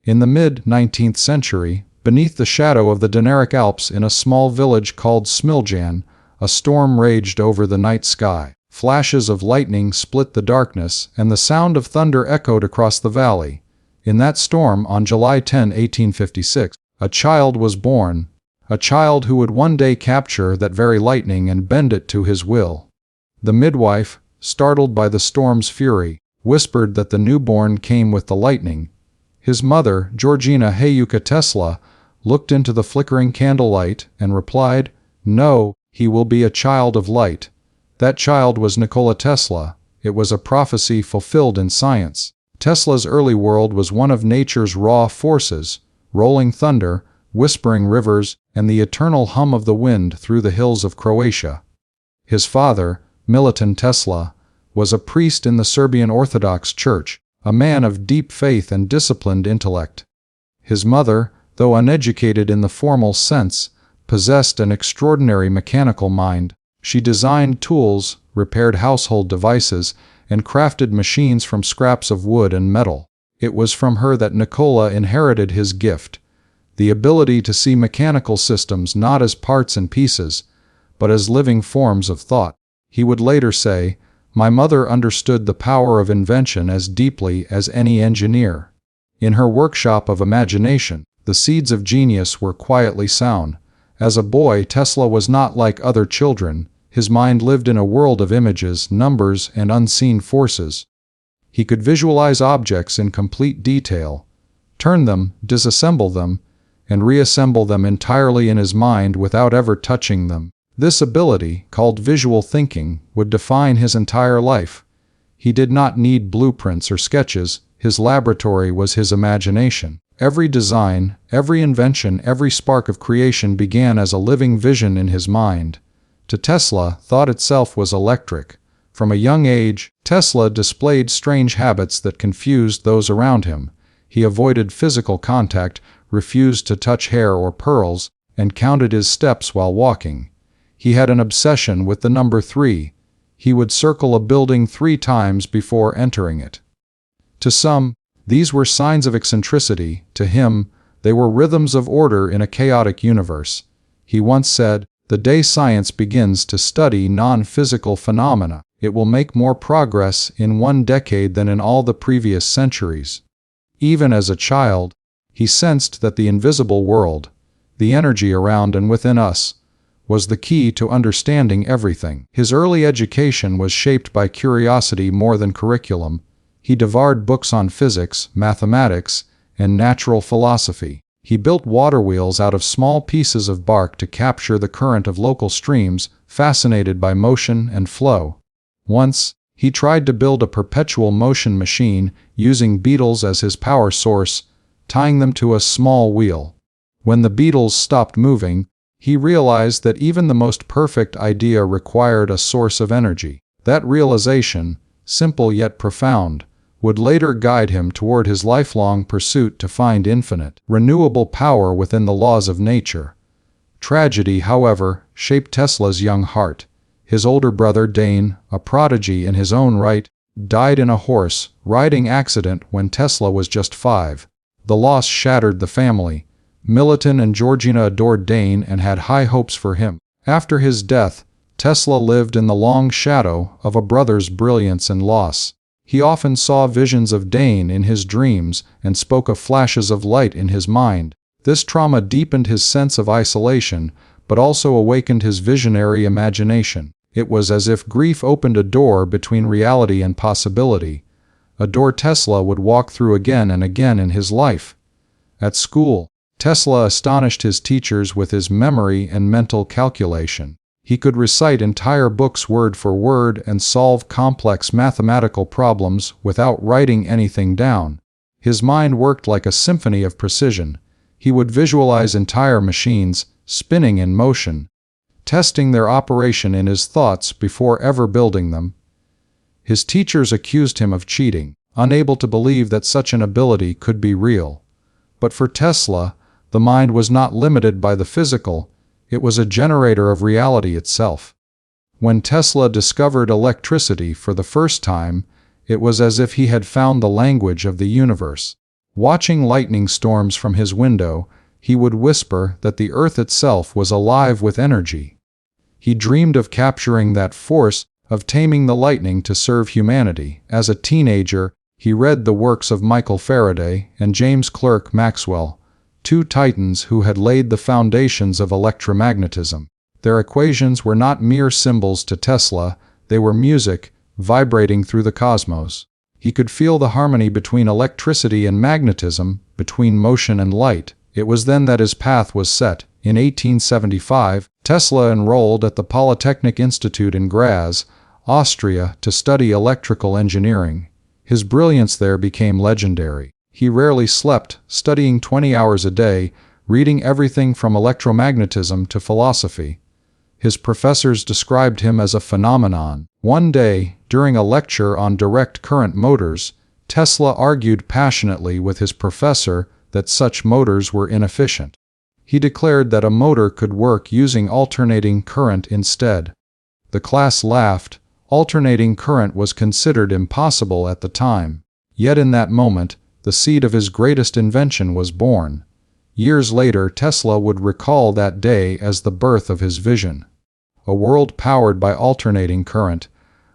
In the mid-19th century, beneath the shadow of the Dinaric Alps in a small village called Smiljan, a storm raged over the night sky. Flashes of lightning split the darkness, and the sound of thunder echoed across the valley. In that storm, on July 10, 1856, a child was born, a child who would one day capture that very lightning and bend it to his will. The midwife, startled by the storm's fury, whispered that the newborn came with the lightning. His mother, Georgina Hayuka Tesla, looked into the flickering candlelight and replied, "No, he will be a child of light." That child was Nikola Tesla. It was a prophecy fulfilled in science. Tesla's early world was one of nature's raw forces, rolling thunder, whispering rivers, and the eternal hum of the wind through the hills of Croatia. His father, Milutin Tesla, was a priest in the Serbian Orthodox Church, a man of deep faith and disciplined intellect. His mother, though uneducated in the formal sense, possessed an extraordinary mechanical mind. She designed tools, repaired household devices, and crafted machines from scraps of wood and metal. It was from her that Nikola inherited his gift, the ability to see mechanical systems not as parts and pieces, but as living forms of thought. He would later say, "My mother understood the power of invention as deeply as any engineer." In her workshop of imagination, the seeds of genius were quietly sown. As a boy, Tesla was not like other children. His mind lived in a world of images, numbers, and unseen forces. He could visualize objects in complete detail, turn them, disassemble them, and reassemble them entirely in his mind without ever touching them. This ability, called visual thinking, would define his entire life. He did not need blueprints or sketches. His laboratory was his imagination. Every design, every invention, every spark of creation began as a living vision in his mind. To Tesla, thought itself was electric. From a young age, Tesla displayed strange habits that confused those around him. He avoided physical contact, refused to touch hair or pearls, and counted his steps while walking. He had an obsession with the number 3. He would circle a building 3 times before entering it. To some, these were signs of eccentricity. To him, they were rhythms of order in a chaotic universe. He once said, "The day science begins to study non-physical phenomena, it will make more progress in 1 decade than in all the previous centuries." Even as a child, he sensed that the invisible world, the energy around and within us, was the key to understanding everything. His early education was shaped by curiosity more than curriculum. He devoured books on physics, mathematics, and natural philosophy. He built water wheels out of small pieces of bark to capture the current of local streams, fascinated by motion and flow. Once, he tried to build a perpetual motion machine using beetles as his power source, tying them to a small wheel. When the beetles stopped moving, he realized that even the most perfect idea required a source of energy. That realization, simple yet profound, would later guide him toward his lifelong pursuit to find infinite, renewable power within the laws of nature. Tragedy, however, shaped Tesla's young heart. His older brother Dane, a prodigy in his own right, died in a horse-riding accident when Tesla was just 5. The loss shattered the family. Milutin and Georgina adored Dane and had high hopes for him. After his death, Tesla lived in the long shadow of a brother's brilliance and loss. He often saw visions of Dane in his dreams and spoke of flashes of light in his mind. This trauma deepened his sense of isolation, but also awakened his visionary imagination. It was as if grief opened a door between reality and possibility, a door Tesla would walk through again and again in his life. At school, Tesla astonished his teachers with his memory and mental calculation. He could recite entire books word for word and solve complex mathematical problems without writing anything down. His mind worked like a symphony of precision. He would visualize entire machines, spinning in motion, testing their operation in his thoughts before ever building them. His teachers accused him of cheating, unable to believe that such an ability could be real. But for Tesla, the mind was not limited by the physical. It was a generator of reality itself. When Tesla discovered electricity for the first time, it was as if he had found the language of the universe. Watching lightning storms from his window, he would whisper that the earth itself was alive with energy. He dreamed of capturing that force, of taming the lightning to serve humanity. As a teenager, he read the works of Michael Faraday and James Clerk Maxwell, two titans who had laid the foundations of electromagnetism. Their equations were not mere symbols to Tesla, they were music, vibrating through the cosmos. He could feel the harmony between electricity and magnetism, between motion and light. It was then that his path was set. In 1875, Tesla enrolled at the Polytechnic Institute in Graz, Austria, to study electrical engineering. His brilliance there became legendary. He rarely slept, studying 20 hours a day, reading everything from electromagnetism to philosophy. His professors described him as a phenomenon. One day, during a lecture on direct current motors, Tesla argued passionately with his professor that such motors were inefficient. He declared that a motor could work using alternating current instead. The class laughed. Alternating current was considered impossible at the time. Yet in that moment, the seed of his greatest invention was born. Years later, Tesla would recall that day as the birth of his vision. A world powered by alternating current,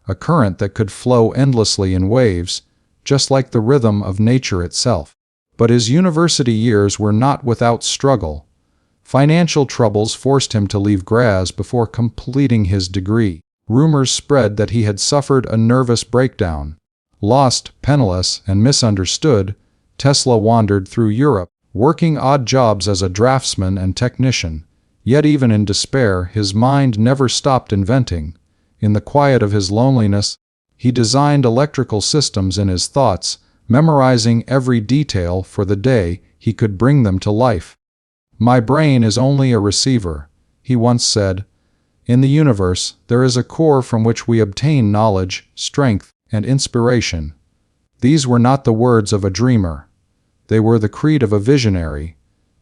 a current that could flow endlessly in waves, just like the rhythm of nature itself. But his university years were not without struggle. Financial troubles forced him to leave Graz before completing his degree. Rumors spread that he had suffered a nervous breakdown. Lost, penniless, and misunderstood, Tesla wandered through Europe, working odd jobs as a draftsman and technician. Yet even in despair, his mind never stopped inventing. In the quiet of his loneliness, he designed electrical systems in his thoughts, memorizing every detail for the day he could bring them to life. "My brain is only a receiver," he once said. "In the universe, there is a core from which we obtain knowledge, strength, and inspiration." These were not the words of a dreamer. They were the creed of a visionary.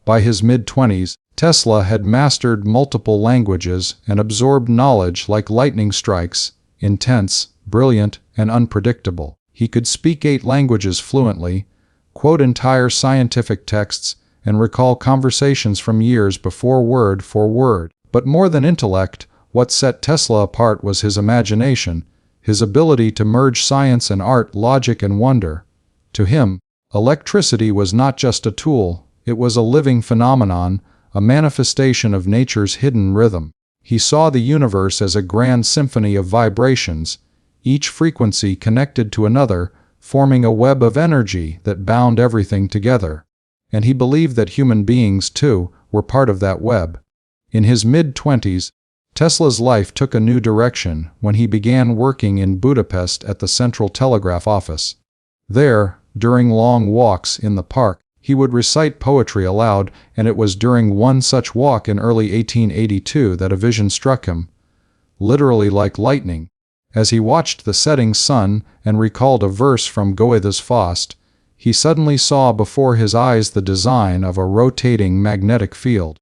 By his mid-20s, Tesla had mastered multiple languages and absorbed knowledge like lightning strikes, intense, brilliant, and unpredictable. He could speak 8 languages fluently, quote entire scientific texts, and recall conversations from years before word for word. But more than intellect, what set Tesla apart was his imagination, his ability to merge science and art, logic and wonder. To him, electricity was not just a tool, it was a living phenomenon, a manifestation of nature's hidden rhythm. He saw the universe as a grand symphony of vibrations, each frequency connected to another, forming a web of energy that bound everything together. And he believed that human beings, too, were part of that web. In his mid-20s, Tesla's life took a new direction when he began working in Budapest at the Central Telegraph Office. There, during long walks in the park, he would recite poetry aloud, and it was during one such walk in early 1882 that a vision struck him, literally like lightning. As he watched the setting sun and recalled a verse from Goethe's Faust, he suddenly saw before his eyes the design of a rotating magnetic field.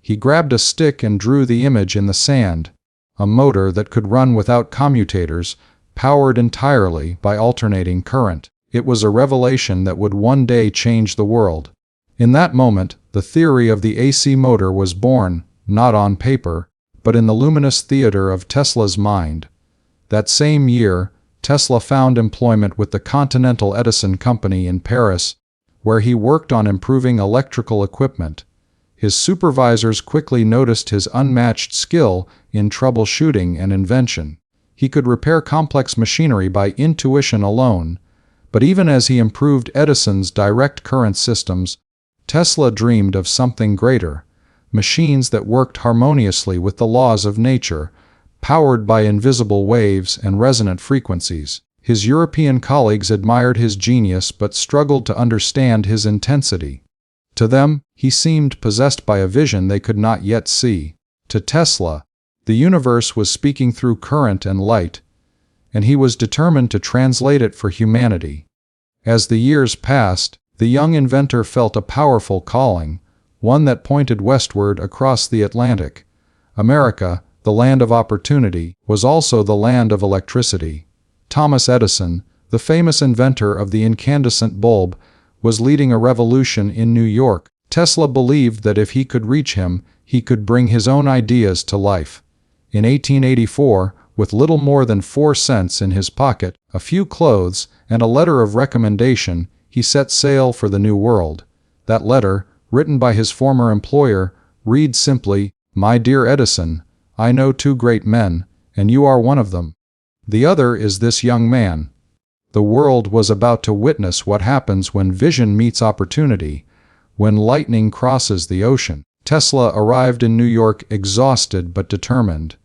He grabbed a stick and drew the image in the sand, a motor that could run without commutators, powered entirely by alternating current. It was a revelation that would one day change the world. In that moment, the theory of the AC motor was born, not on paper, but in the luminous theater of Tesla's mind. That same year, Tesla found employment with the Continental Edison Company in Paris, where he worked on improving electrical equipment. His supervisors quickly noticed his unmatched skill in troubleshooting and invention. He could repair complex machinery by intuition alone. But even as he improved Edison's direct current systems, Tesla dreamed of something greater, machines that worked harmoniously with the laws of nature, powered by invisible waves and resonant frequencies. His European colleagues admired his genius but struggled to understand his intensity. To them, he seemed possessed by a vision they could not yet see. To Tesla, the universe was speaking through current and light, and he was determined to translate it for humanity. As the years passed, the young inventor felt a powerful calling, one that pointed westward across the Atlantic. America, the land of opportunity, was also the land of electricity. Thomas Edison, the famous inventor of the incandescent bulb, was leading a revolution in New York. Tesla believed that if he could reach him, he could bring his own ideas to life. In 1884, with little more than 4 cents in his pocket, a few clothes, and a letter of recommendation, he set sail for the New World. That letter, written by his former employer, reads simply, "My dear Edison, I know 2 great men, and you are one of them. The other is this young man." The world was about to witness what happens when vision meets opportunity, when lightning crosses the ocean. Tesla arrived in New York exhausted but determined.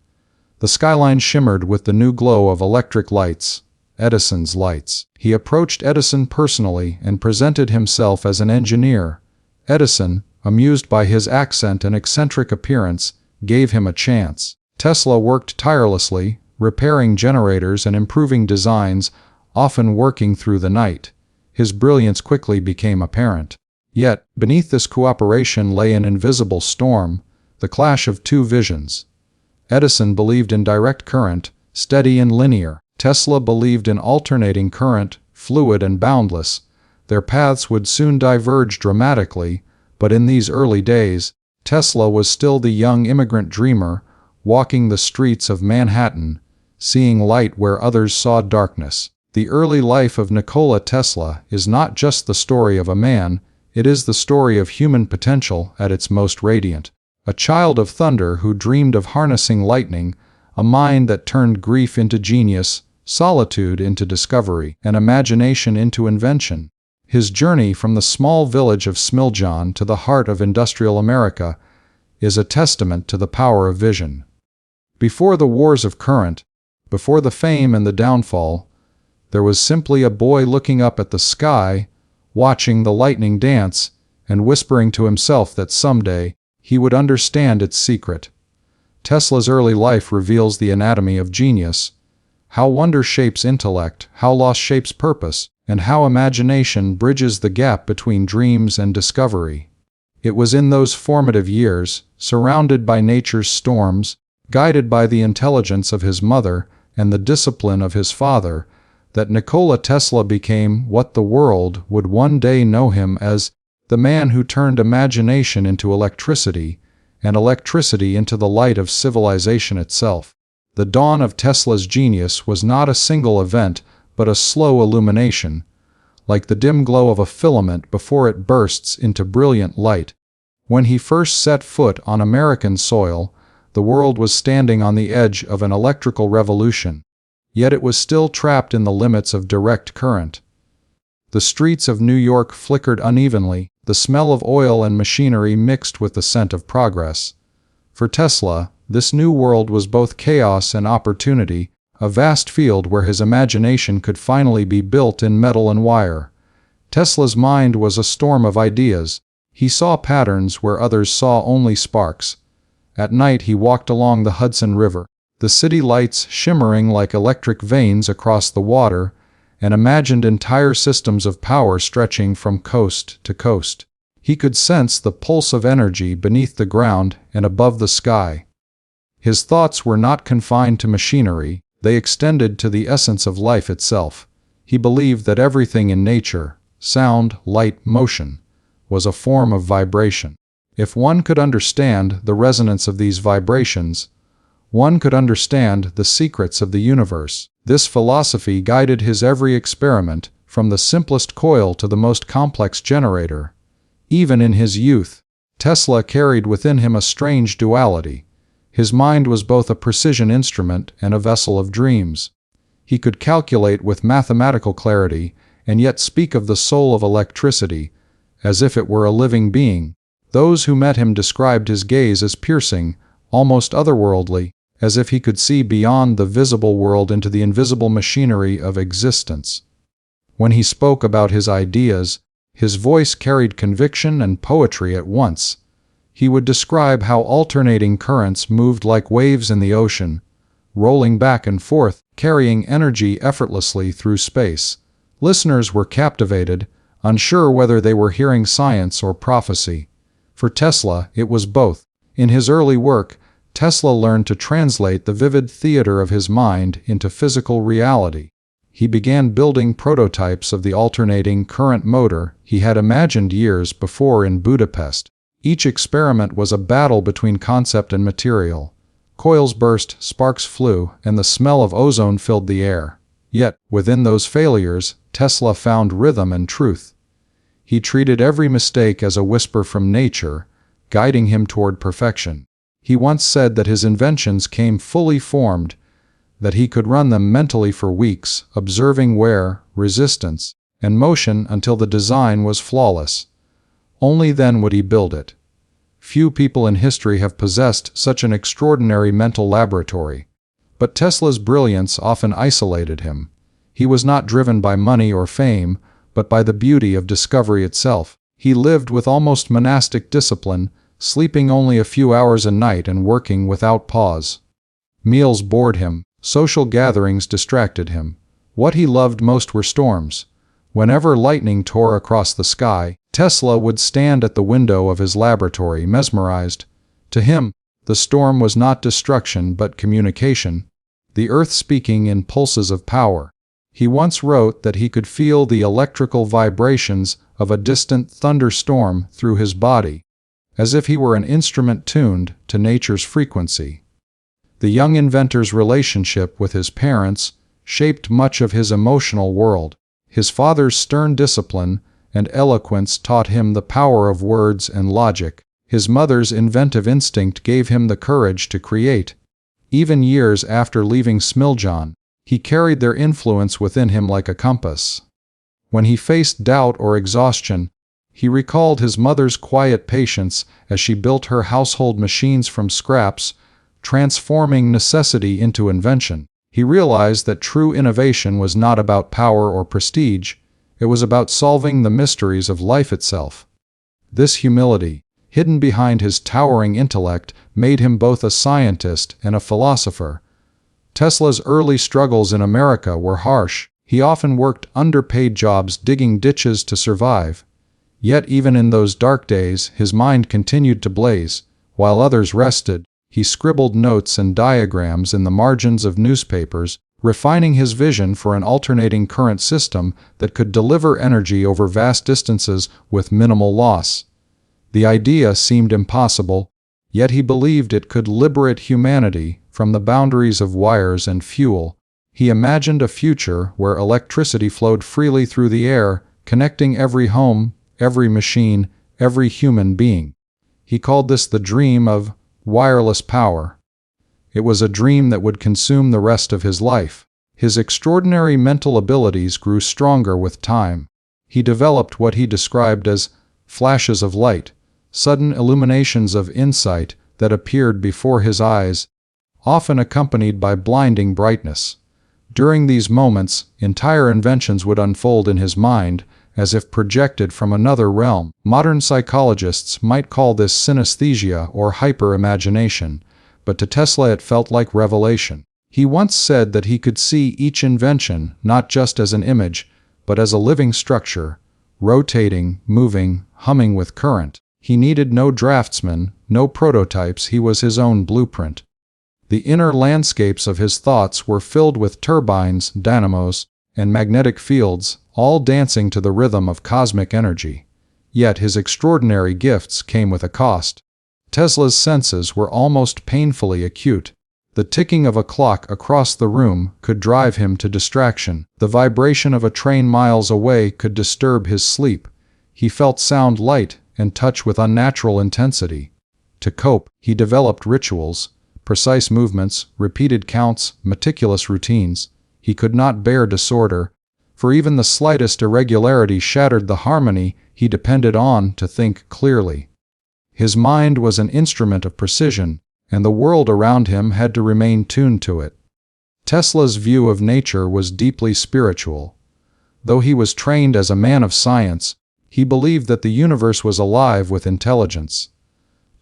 The skyline shimmered with the new glow of electric lights, Edison's lights. He approached Edison personally and presented himself as an engineer. Edison, amused by his accent and eccentric appearance, gave him a chance. Tesla worked tirelessly, repairing generators and improving designs, often working through the night. His brilliance quickly became apparent. Yet, beneath this cooperation lay an invisible storm, the clash of 2 visions. Edison believed in direct current, steady and linear. Tesla believed in alternating current, fluid and boundless. Their paths would soon diverge dramatically, but in these early days, Tesla was still the young immigrant dreamer, walking the streets of Manhattan, seeing light where others saw darkness. The early life of Nikola Tesla is not just the story of a man, it is the story of human potential at its most radiant. A child of thunder who dreamed of harnessing lightning, a mind that turned grief into genius, solitude into discovery, and imagination into invention. His journey from the small village of Smiljan to the heart of industrial America is a testament to the power of vision. Before the wars of current, before the fame and the downfall, there was simply a boy looking up at the sky, watching the lightning dance, and whispering to himself that someday he would understand its secret. Tesla's early life reveals the anatomy of genius, how wonder shapes intellect, how loss shapes purpose, and how imagination bridges the gap between dreams and discovery. It was in those formative years, surrounded by nature's storms, guided by the intelligence of his mother and the discipline of his father, that Nikola Tesla became what the world would one day know him as, the man who turned imagination into electricity, and electricity into the light of civilization itself. The dawn of Tesla's genius was not a single event, but a slow illumination, like the dim glow of a filament before it bursts into brilliant light. When he first set foot on American soil, the world was standing on the edge of an electrical revolution. Yet it was still trapped in the limits of direct current. The streets of New York flickered unevenly, the smell of oil and machinery mixed with the scent of progress. For Tesla, this new world was both chaos and opportunity, a vast field where his imagination could finally be built in metal and wire. Tesla's mind was a storm of ideas. He saw patterns where others saw only sparks. At night he walked along the Hudson River, the city lights shimmering like electric veins across the water, and imagined entire systems of power stretching from coast to coast. He could sense the pulse of energy beneath the ground and above the sky. His thoughts were not confined to machinery, they extended to the essence of life itself. He believed that everything in nature, sound, light, motion, was a form of vibration. If one could understand the resonance of these vibrations, one could understand the secrets of the universe. This philosophy guided his every experiment, from the simplest coil to the most complex generator. Even in his youth, Tesla carried within him a strange duality. His mind was both a precision instrument and a vessel of dreams. He could calculate with mathematical clarity, and yet speak of the soul of electricity, as if it were a living being. Those who met him described his gaze as piercing, almost otherworldly, as if he could see beyond the visible world into the invisible machinery of existence. When he spoke about his ideas, his voice carried conviction and poetry at once. He would describe how alternating currents moved like waves in the ocean, rolling back and forth, carrying energy effortlessly through space. Listeners were captivated, unsure whether they were hearing science or prophecy. For Tesla, it was both. In his early work, Tesla learned to translate the vivid theater of his mind into physical reality. he began building prototypes of the alternating current motor he had imagined years before in Budapest. Each experiment was a battle between concept and material. Coils burst, sparks flew, and the smell of ozone filled the air. Yet, within those failures, Tesla found rhythm and truth. He treated every mistake as a whisper from nature, guiding him toward perfection. He once said that his inventions came fully formed, that he could run them mentally for weeks, observing wear, resistance, and motion until the design was flawless. Only then would he build it. Few people in history have possessed such an extraordinary mental laboratory. But Tesla's brilliance often isolated him. He was not driven by money or fame, but by the beauty of discovery itself. He lived with almost monastic discipline, sleeping only a few hours a night and working without pause. Meals bored him. Social gatherings distracted him. What he loved most were storms. Whenever lightning tore across the sky, Tesla would stand at the window of his laboratory mesmerized. To him, the storm was not destruction but communication, the earth speaking in pulses of power. He once wrote that he could feel the electrical vibrations of a distant thunderstorm through his body, as if he were an instrument tuned to nature's frequency. The young inventor's relationship with his parents shaped much of his emotional world. His father's stern discipline and eloquence taught him the power of words and logic. His mother's inventive instinct gave him the courage to create. Even years after leaving Smiljan, he carried their influence within him like a compass. When he faced doubt or exhaustion, he recalled his mother's quiet patience as she built her household machines from scraps, transforming necessity into invention. He realized that true innovation was not about power or prestige, it was about solving the mysteries of life itself. This humility, hidden behind his towering intellect, made him both a scientist and a philosopher. Tesla's early struggles in America were harsh. He often worked underpaid jobs digging ditches to survive. Yet even in those dark days, his mind continued to blaze. While others rested, he scribbled notes and diagrams in the margins of newspapers, refining his vision for an alternating current system that could deliver energy over vast distances with minimal loss. The idea seemed impossible, yet he believed it could liberate humanity from the boundaries of wires and fuel. He imagined a future where electricity flowed freely through the air, connecting every home, every machine, every human being. He called this the dream of wireless power. It was a dream that would consume the rest of his life. His extraordinary mental abilities grew stronger with time. He developed what he described as flashes of light, sudden illuminations of insight that appeared before his eyes, often accompanied by blinding brightness. During these moments, entire inventions would unfold in his mind, as if projected from another realm. Modern psychologists might call this synesthesia or hyper-imagination, but to Tesla it felt like revelation. He once said that he could see each invention not just as an image, but as a living structure, rotating, moving, humming with current. He needed no draftsman, no prototypes, he was his own blueprint. The inner landscapes of his thoughts were filled with turbines, dynamos, and magnetic fields, all dancing to the rhythm of cosmic energy. Yet his extraordinary gifts came with a cost. Tesla's senses were almost painfully acute. The ticking of a clock across the room could drive him to distraction. The vibration of a train miles away could disturb his sleep. He felt sound light and touch with unnatural intensity. To cope, he developed rituals, precise movements, repeated counts, meticulous routines. He could not bear disorder, for even the slightest irregularity shattered the harmony he depended on to think clearly. His mind was an instrument of precision, and the world around him had to remain tuned to it. Tesla's view of nature was deeply spiritual. Though he was trained as a man of science, he believed that the universe was alive with intelligence.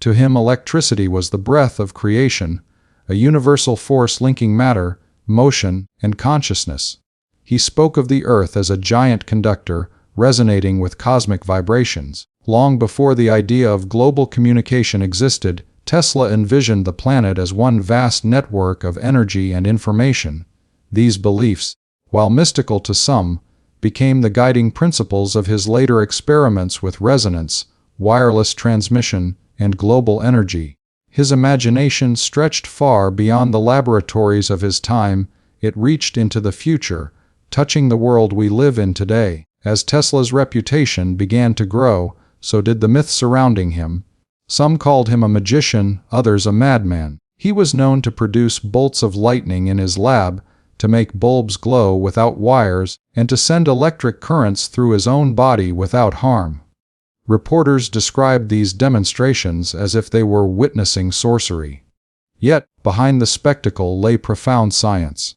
To him, electricity was the breath of creation, a universal force linking matter, motion, and consciousness. He spoke of the Earth as a giant conductor, resonating with cosmic vibrations. Long before the idea of global communication existed, Tesla envisioned the planet as one vast network of energy and information. These beliefs, while mystical to some, became the guiding principles of his later experiments with resonance, wireless transmission, and global energy. His imagination stretched far beyond the laboratories of his time. It reached into the future, touching the world we live in today. As Tesla's reputation began to grow, so did the myth surrounding him. Some called him a magician, others a madman. He was known to produce bolts of lightning in his lab, to make bulbs glow without wires, and to send electric currents through his own body without harm. Reporters described these demonstrations as if they were witnessing sorcery. Yet, behind the spectacle lay profound science.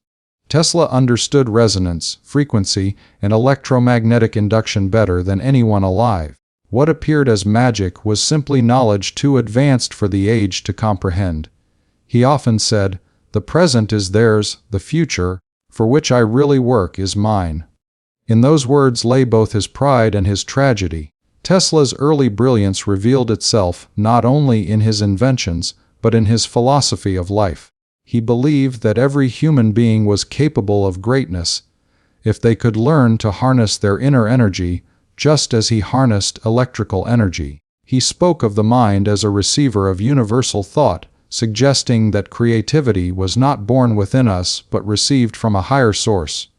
Tesla understood resonance, frequency, and electromagnetic induction better than anyone alive. What appeared as magic was simply knowledge too advanced for the age to comprehend. He often said, "The present is theirs, the future, for which I really work, is mine." In those words lay both his pride and his tragedy. Tesla's early brilliance revealed itself not only in his inventions, but in his philosophy of life. He believed that every human being was capable of greatness, if they could learn to harness their inner energy, just as he harnessed electrical energy. He spoke of the mind as a receiver of universal thought, suggesting that creativity was not born within us but received from a higher source.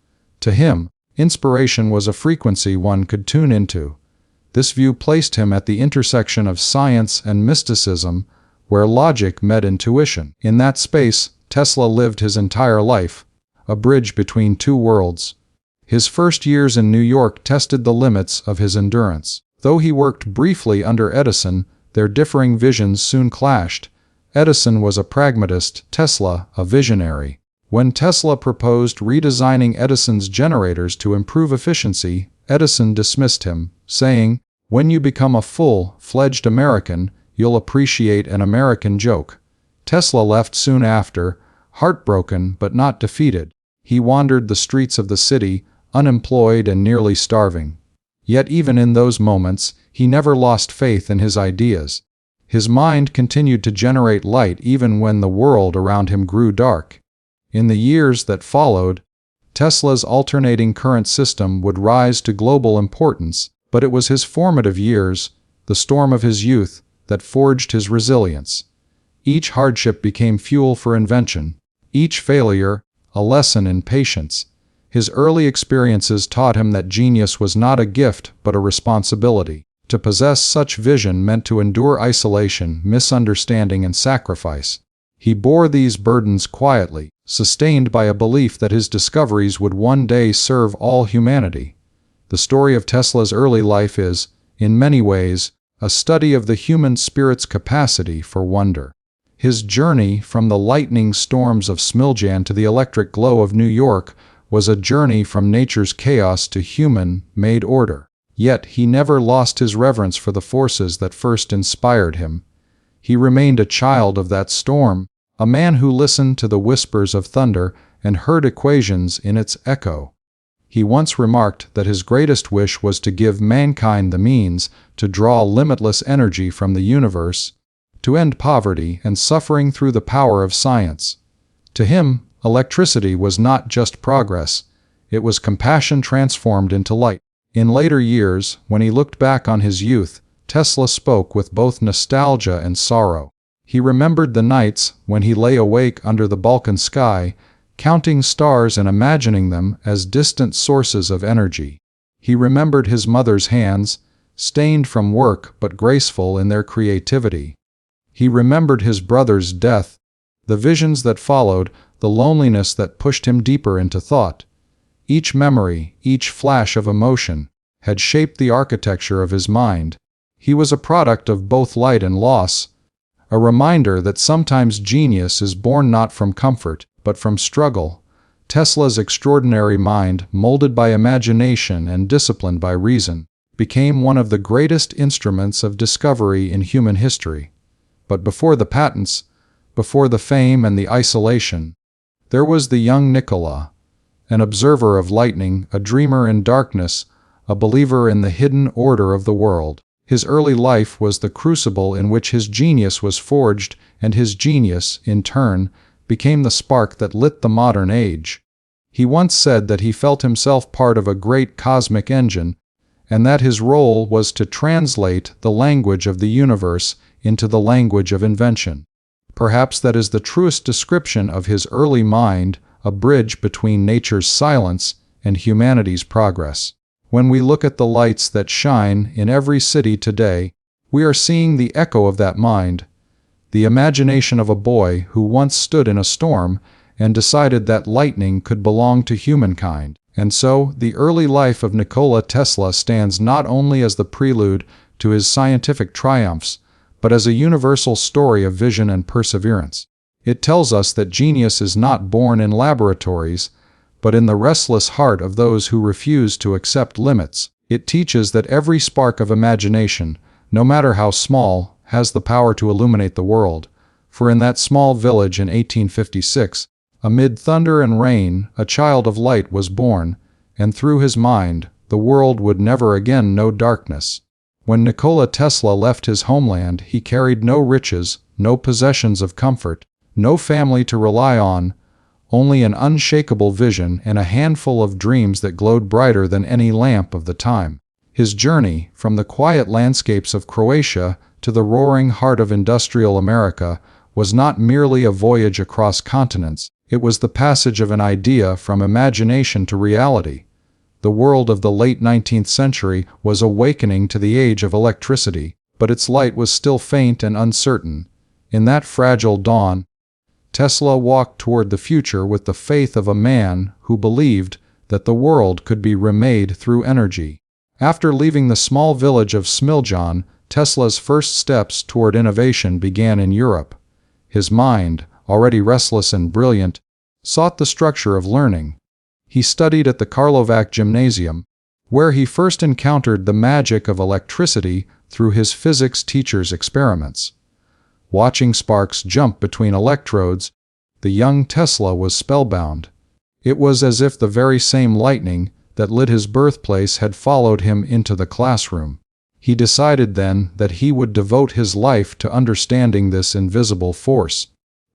To him, inspiration was a frequency one could tune into. This view placed him at the intersection of science and mysticism, where logic met intuition. In that space, Tesla lived his entire life, a bridge between two worlds. His first years in New York tested the limits of his endurance. Though he worked briefly under Edison, their differing visions soon clashed. Edison was a pragmatist, Tesla a visionary. When Tesla proposed redesigning Edison's generators to improve efficiency, Edison dismissed him, saying, "When you become a full-fledged American, you'll appreciate an American joke." Tesla left soon after, heartbroken but not defeated. He wandered the streets of the city, unemployed and nearly starving. Yet even in those moments, he never lost faith in his ideas. His mind continued to generate light even when the world around him grew dark. In the years that followed, Tesla's alternating current system would rise to global importance, but it was his formative years, the storm of his youth, that forged his resilience. Each hardship became fuel for invention, each failure, a lesson in patience. His early experiences taught him that genius was not a gift but a responsibility. To possess such vision meant to endure isolation, misunderstanding, and sacrifice. He bore these burdens quietly, sustained by a belief that his discoveries would one day serve all humanity. The story of Tesla's early life is, in many ways, a study of the human spirit's capacity for wonder. His journey from the lightning storms of Smiljan to the electric glow of New York was a journey from nature's chaos to human-made order. Yet he never lost his reverence for the forces that first inspired him. He remained a child of that storm, a man who listened to the whispers of thunder and heard equations in its echo. He once remarked that his greatest wish was to give mankind the means to draw limitless energy from the universe, to end poverty and suffering through the power of science. To him, electricity was not just progress, it was compassion transformed into light. In later years, when he looked back on his youth, Tesla spoke with both nostalgia and sorrow. He remembered the nights when he lay awake under the Balkan sky, counting stars and imagining them as distant sources of energy. He remembered his mother's hands, stained from work but graceful in their creativity. He remembered his brother's death, the visions that followed, the loneliness that pushed him deeper into thought. Each memory, each flash of emotion, had shaped the architecture of his mind. He was a product of both light and loss, a reminder that sometimes genius is born not from comfort, but from struggle. Tesla's extraordinary mind, molded by imagination and disciplined by reason, became one of the greatest instruments of discovery in human history. But before the patents, before the fame and the isolation, there was the young Nikola, an observer of lightning, a dreamer in darkness, a believer in the hidden order of the world. His early life was the crucible in which his genius was forged, and his genius, in turn, became the spark that lit the modern age. He once said that he felt himself part of a great cosmic engine, and that his role was to translate the language of the universe into the language of invention. Perhaps that is the truest description of his early mind, a bridge between nature's silence and humanity's progress. When we look at the lights that shine in every city today, we are seeing the echo of that mind, the imagination of a boy who once stood in a storm and decided that lightning could belong to humankind. And so, the early life of Nikola Tesla stands not only as the prelude to his scientific triumphs, but as a universal story of vision and perseverance. It tells us that genius is not born in laboratories, but in the restless heart of those who refuse to accept limits. It teaches that every spark of imagination, no matter how small, has the power to illuminate the world. For in that small village in 1856, amid thunder and rain, a child of light was born, and through his mind, the world would never again know darkness. When Nikola Tesla left his homeland, he carried no riches, no possessions of comfort, no family to rely on, only an unshakable vision and a handful of dreams that glowed brighter than any lamp of the time. His journey, from the quiet landscapes of Croatia to the roaring heart of industrial America, was not merely a voyage across continents. It was the passage of an idea from imagination to reality. The world of the late 19th century was awakening to the age of electricity, but its light was still faint and uncertain. In that fragile dawn, Tesla walked toward the future with the faith of a man who believed that the world could be remade through energy. After leaving the small village of Smiljan, Tesla's first steps toward innovation began in Europe. His mind, already restless and brilliant, sought the structure of learning. He studied at the Karlovac Gymnasium, where he first encountered the magic of electricity through his physics teacher's experiments. Watching sparks jump between electrodes, the young Tesla was spellbound. It was as if the very same lightning that lit his birthplace had followed him into the classroom. He decided then that he would devote his life to understanding this invisible force.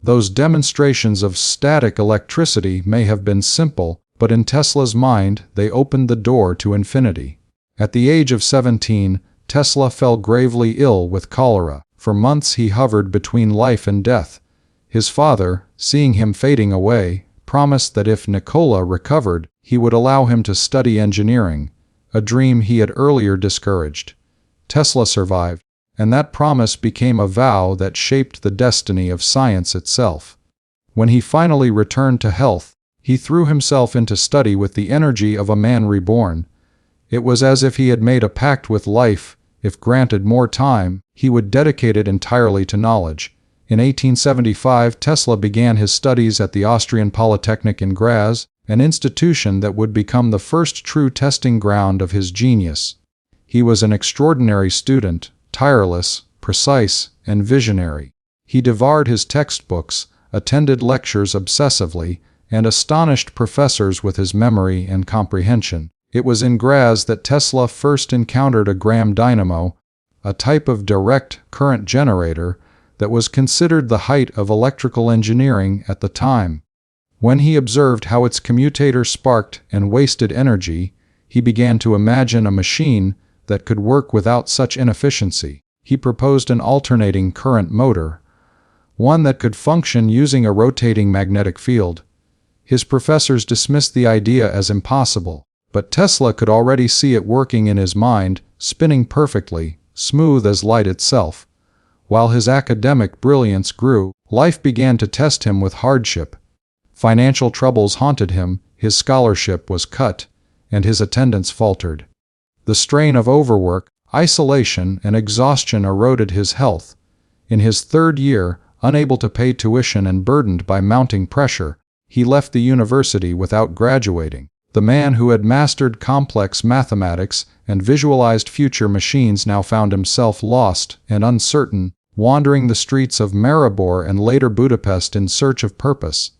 Those demonstrations of static electricity may have been simple, but in Tesla's mind they opened the door to infinity. At the age of 17, Tesla fell gravely ill with cholera. For months he hovered between life and death. His father, seeing him fading away, promised that if Nikola recovered, he would allow him to study engineering, a dream he had earlier discouraged. Tesla survived, and that promise became a vow that shaped the destiny of science itself. When he finally returned to health, he threw himself into study with the energy of a man reborn. It was as if he had made a pact with life. If granted more time, he would dedicate it entirely to knowledge. In 1875, Tesla began his studies at the Austrian Polytechnic in Graz, an institution that would become the first true testing ground of his genius. He was an extraordinary student, tireless, precise, and visionary. He devoured his textbooks, attended lectures obsessively, and astonished professors with his memory and comprehension. It was in Graz that Tesla first encountered a Graham dynamo, a type of direct current generator that was considered the height of electrical engineering at the time. When he observed how its commutator sparked and wasted energy, he began to imagine a machine that could work without such inefficiency. He proposed an alternating current motor, one that could function using a rotating magnetic field. His professors dismissed the idea as impossible. But Tesla could already see it working in his mind, spinning perfectly, smooth as light itself. While his academic brilliance grew, life began to test him with hardship. Financial troubles haunted him, his scholarship was cut, and his attendance faltered. The strain of overwork, isolation, and exhaustion eroded his health. In his third year, unable to pay tuition and burdened by mounting pressure, he left the university without graduating. The man who had mastered complex mathematics and visualized future machines now found himself lost and uncertain, wandering the streets of Maribor and later Budapest in search of purpose.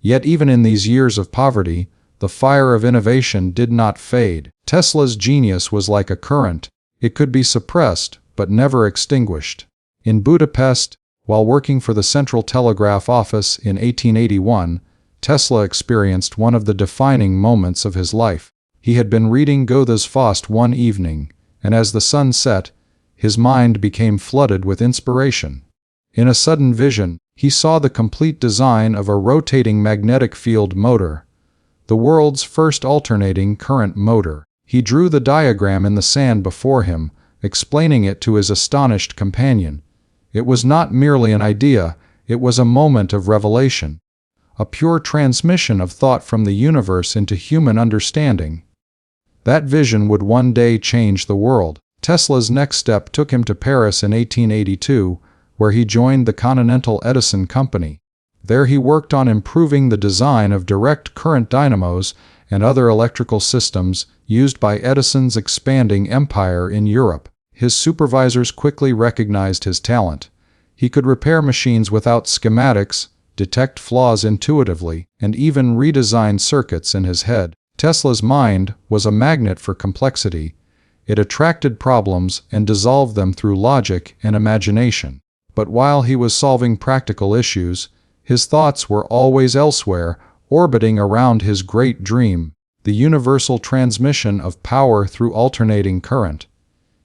Yet even in these years of poverty, the fire of innovation did not fade. Tesla's genius was like a current. It could be suppressed, but never extinguished. In Budapest, while working for the Central Telegraph Office in 1881, Tesla experienced one of the defining moments of his life. He had been reading Goethe's Faust one evening, and as the sun set, his mind became flooded with inspiration. In a sudden vision, he saw the complete design of a rotating magnetic field motor, the world's first alternating current motor. He drew the diagram in the sand before him, explaining it to his astonished companion. It was not merely an idea, it was a moment of revelation, a pure transmission of thought from the universe into human understanding. That vision would one day change the world. Tesla's next step took him to Paris in 1882, where he joined the Continental Edison Company. There he worked on improving the design of direct current dynamos and other electrical systems used by Edison's expanding empire in Europe. His supervisors quickly recognized his talent. He could repair machines without schematics, detect flaws intuitively, and even redesign circuits in his head. Tesla's mind was a magnet for complexity. It attracted problems and dissolved them through logic and imagination. But while he was solving practical issues, his thoughts were always elsewhere, orbiting around his great dream, the universal transmission of power through alternating current.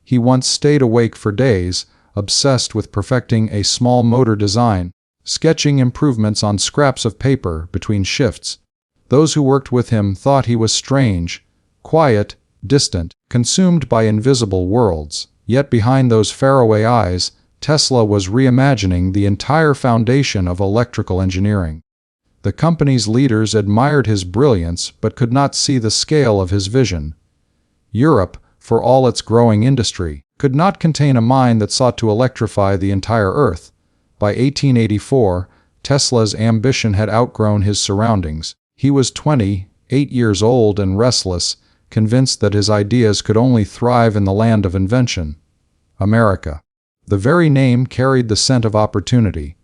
He once stayed awake for days, obsessed with perfecting a small motor design, sketching improvements on scraps of paper between shifts. Those who worked with him thought he was strange, quiet, distant, consumed by invisible worlds. Yet behind those faraway eyes, Tesla was reimagining the entire foundation of electrical engineering. The company's leaders admired his brilliance but could not see the scale of his vision. Europe, for all its growing industry, could not contain a mind that sought to electrify the entire Earth. By 1884, Tesla's ambition had outgrown his surroundings. He was 28 years old and restless, convinced that his ideas could only thrive in the land of invention, America. The very name carried the scent of opportunity.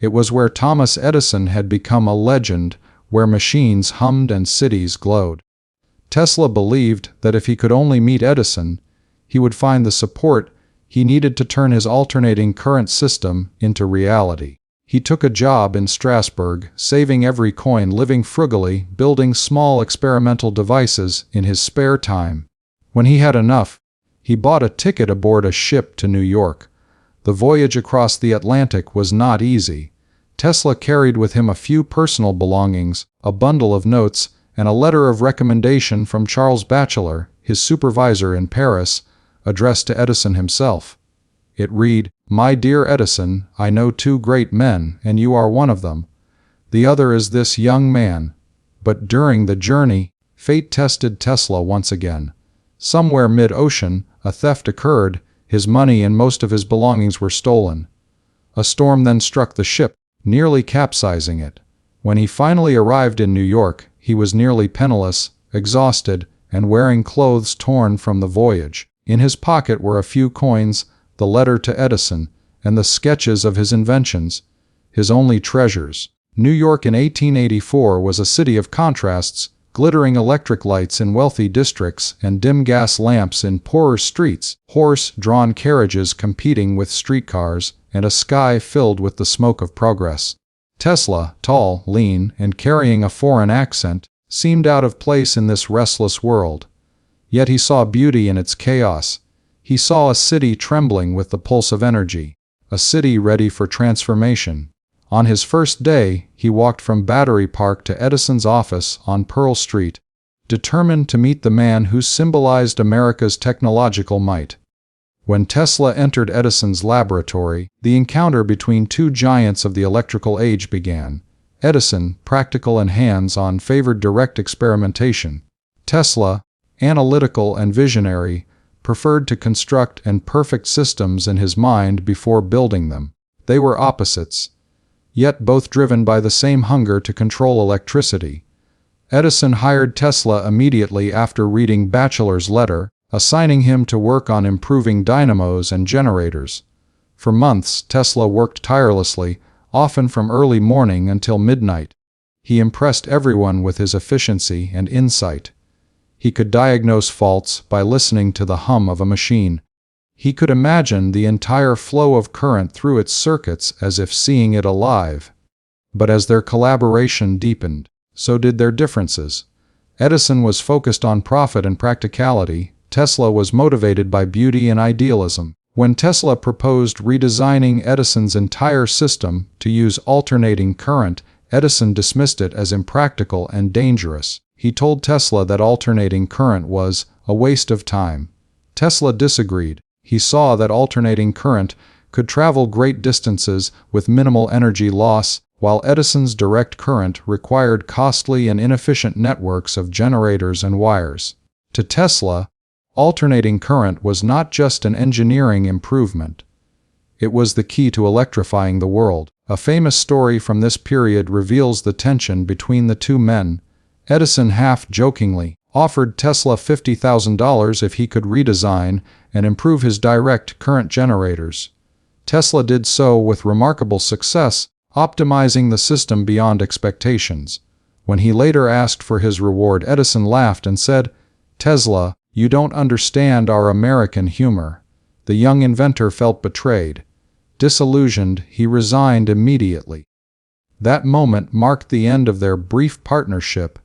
It was where Thomas Edison had become a legend, where machines hummed and cities glowed. Tesla believed that if he could only meet Edison, he would find the support he needed to turn his alternating current system into reality. He took a job in Strasbourg, saving every coin, living frugally, building small experimental devices in his spare time. When he had enough, he bought a ticket aboard a ship to New York. The voyage across the Atlantic was not easy. Tesla carried with him a few personal belongings, a bundle of notes, and a letter of recommendation from Charles Batchelor, his supervisor in Paris, addressed to Edison himself. It read, "My dear Edison, I know two great men, and you are one of them. The other is this young man." But during the journey, fate tested Tesla once again. Somewhere mid-ocean, a theft occurred. His money and most of his belongings were stolen. A storm then struck the ship, nearly capsizing it. When he finally arrived in New York, he was nearly penniless, exhausted, and wearing clothes torn from the voyage. In his pocket were a few coins, the letter to Edison, and the sketches of his inventions, his only treasures. New York in 1884 was a city of contrasts, glittering electric lights in wealthy districts and dim gas lamps in poorer streets, horse-drawn carriages competing with streetcars, and a sky filled with the smoke of progress. Tesla, tall, lean, and carrying a foreign accent, seemed out of place in this restless world. Yet he saw beauty in its chaos. He saw a city trembling with the pulse of energy, a city ready for transformation. On his first day, he walked from Battery Park to Edison's office on Pearl Street, determined to meet the man who symbolized America's technological might. When Tesla entered Edison's laboratory, the encounter between two giants of the electrical age began. Edison, practical and hands-on, favored direct experimentation. Tesla, analytical and visionary, preferred to construct and perfect systems in his mind before building them. They were opposites, yet both driven by the same hunger to control electricity. Edison hired Tesla immediately after reading Batchelor's letter, assigning him to work on improving dynamos and generators. For months, Tesla worked tirelessly, often from early morning until midnight. He impressed everyone with his efficiency and insight. He could diagnose faults by listening to the hum of a machine. He could imagine the entire flow of current through its circuits as if seeing it alive. But as their collaboration deepened, so did their differences. Edison was focused on profit and practicality. Tesla was motivated by beauty and idealism. When Tesla proposed redesigning Edison's entire system to use alternating current, Edison dismissed it as impractical and dangerous. He told Tesla that alternating current was a waste of time. Tesla disagreed. He saw that alternating current could travel great distances with minimal energy loss, while Edison's direct current required costly and inefficient networks of generators and wires. To Tesla, alternating current was not just an engineering improvement. It was the key to electrifying the world. A famous story from this period reveals the tension between the two men. Edison half-jokingly offered Tesla $50,000 if he could redesign and improve his direct current generators. Tesla did so with remarkable success, optimizing the system beyond expectations. When he later asked for his reward, Edison laughed and said, "Tesla, you don't understand our American humor." The young inventor felt betrayed. Disillusioned, he resigned immediately. That moment marked the end of their brief partnership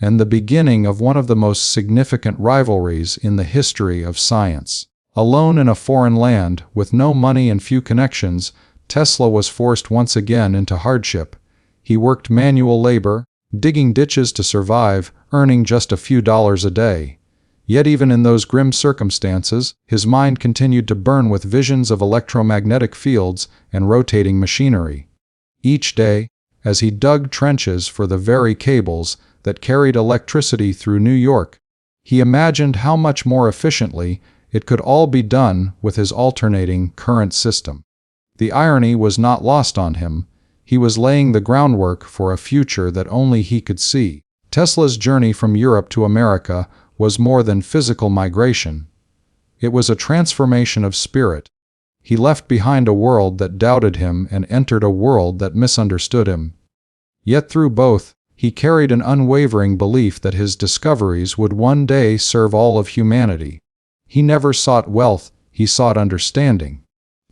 and the beginning of one of the most significant rivalries in the history of science. Alone in a foreign land, with no money and few connections, Tesla was forced once again into hardship. He worked manual labor, digging ditches to survive, earning just a few dollars a day. Yet even in those grim circumstances, his mind continued to burn with visions of electromagnetic fields and rotating machinery. Each day, as he dug trenches for the very cables that carried electricity through New York, he imagined how much more efficiently it could all be done with his alternating current system. The irony was not lost on him. He was laying the groundwork for a future that only he could see. Tesla's journey from Europe to America was more than physical migration. It was a transformation of spirit. He left behind a world that doubted him and entered a world that misunderstood him. Yet through both, he carried an unwavering belief that his discoveries would one day serve all of humanity. He never sought wealth, he sought understanding.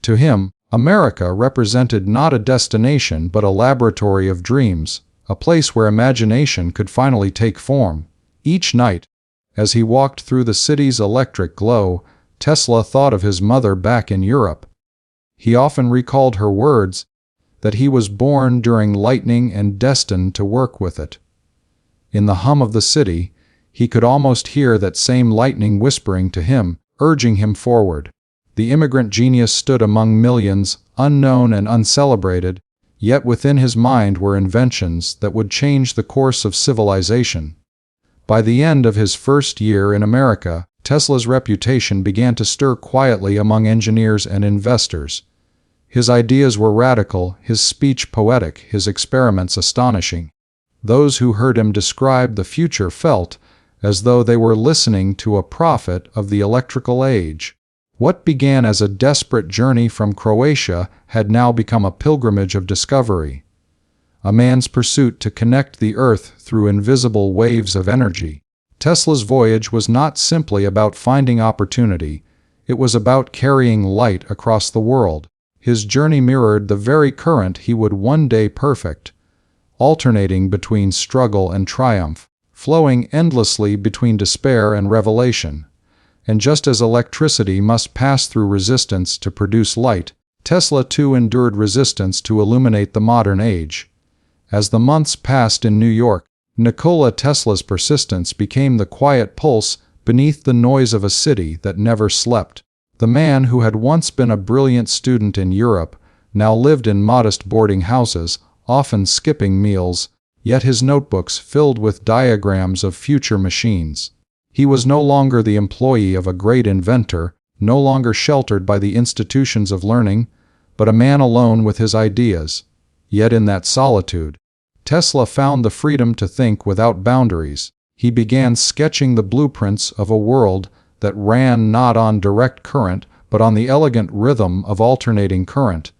To him, America represented not a destination but a laboratory of dreams, a place where imagination could finally take form. Each night, as he walked through the city's electric glow, Tesla thought of his mother back in Europe. He often recalled her words, that he was born during lightning and destined to work with it. In the hum of the city, he could almost hear that same lightning whispering to him, urging him forward. The immigrant genius stood among millions, unknown and uncelebrated, yet within his mind were inventions that would change the course of civilization. By the end of his first year in America, Tesla's reputation began to stir quietly among engineers and investors. His ideas were radical, his speech poetic, his experiments astonishing. Those who heard him describe the future felt as though they were listening to a prophet of the electrical age. What began as a desperate journey from Croatia had now become a pilgrimage of discovery. A man's pursuit to connect the earth through invisible waves of energy. Tesla's voyage was not simply about finding opportunity, it was about carrying light across the world. His journey mirrored the very current he would one day perfect, alternating between struggle and triumph, flowing endlessly between despair and revelation. And just as electricity must pass through resistance to produce light, Tesla too endured resistance to illuminate the modern age. As the months passed in New York, Nikola Tesla's persistence became the quiet pulse beneath the noise of a city that never slept. The man who had once been a brilliant student in Europe now lived in modest boarding houses, often skipping meals, yet his notebooks filled with diagrams of future machines. He was no longer the employee of a great inventor, no longer sheltered by the institutions of learning, but a man alone with his ideas. Yet in that solitude, Tesla found the freedom to think without boundaries. He began sketching the blueprints of a world that ran not on direct current, but on the elegant rhythm of alternating current,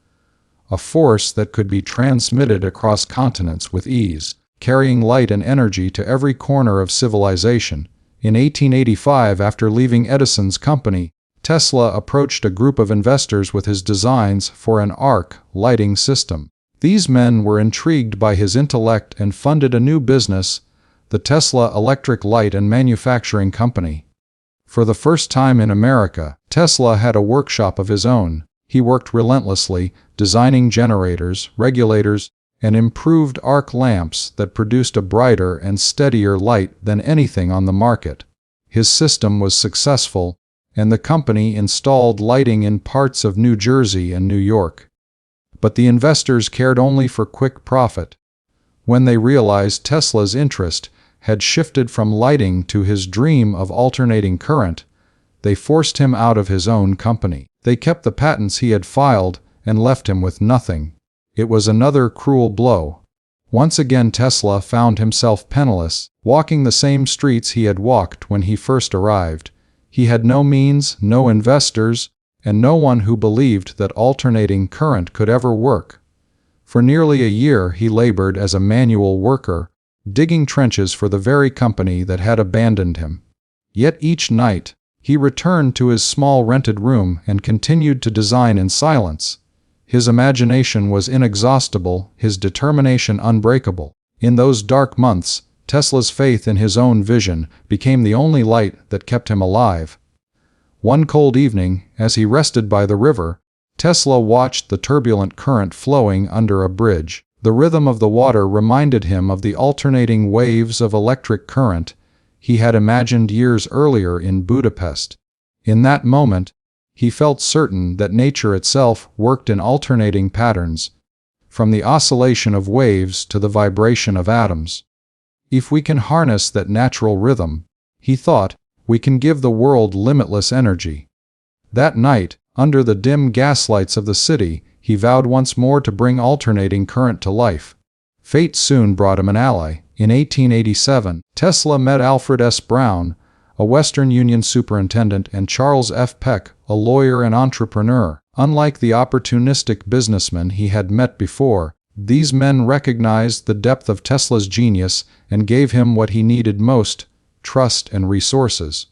a force that could be transmitted across continents with ease, carrying light and energy to every corner of civilization. In 1885, after leaving Edison's company, Tesla approached a group of investors with his designs for an arc lighting system. These men were intrigued by his intellect and funded a new business, the Tesla Electric Light and Manufacturing Company. For the first time in America, Tesla had a workshop of his own. He worked relentlessly, designing generators, regulators, and improved arc lamps that produced a brighter and steadier light than anything on the market. His system was successful, and the company installed lighting in parts of New Jersey and New York. But the investors cared only for quick profit. When they realized Tesla's interest had shifted from lighting to his dream of alternating current, they forced him out of his own company. They kept the patents he had filed and left him with nothing. It was another cruel blow. Once again Tesla found himself penniless, walking the same streets he had walked when he first arrived. He had no means, no investors, and no one who believed that alternating current could ever work. For nearly a year he labored as a manual worker, digging trenches for the very company that had abandoned him. Yet each night, he returned to his small rented room and continued to design in silence. His imagination was inexhaustible, his determination unbreakable. In those dark months, Tesla's faith in his own vision became the only light that kept him alive. One cold evening, as he rested by the river, Tesla watched the turbulent current flowing under a bridge. The rhythm of the water reminded him of the alternating waves of electric current he had imagined years earlier in Budapest. In that moment, he felt certain that nature itself worked in alternating patterns, from the oscillation of waves to the vibration of atoms. If we can harness that natural rhythm, he thought, we can give the world limitless energy. That night, under the dim gaslights of the city, he vowed once more to bring alternating current to life. Fate soon brought him an ally. In 1887, Tesla met Alfred S. Brown, a Western Union superintendent, and Charles F. Peck, a lawyer and entrepreneur. Unlike the opportunistic businessmen he had met before, these men recognized the depth of Tesla's genius and gave him what he needed most: trust and resources.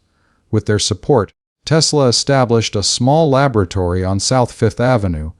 With their support, Tesla established a small laboratory on South Fifth Avenue.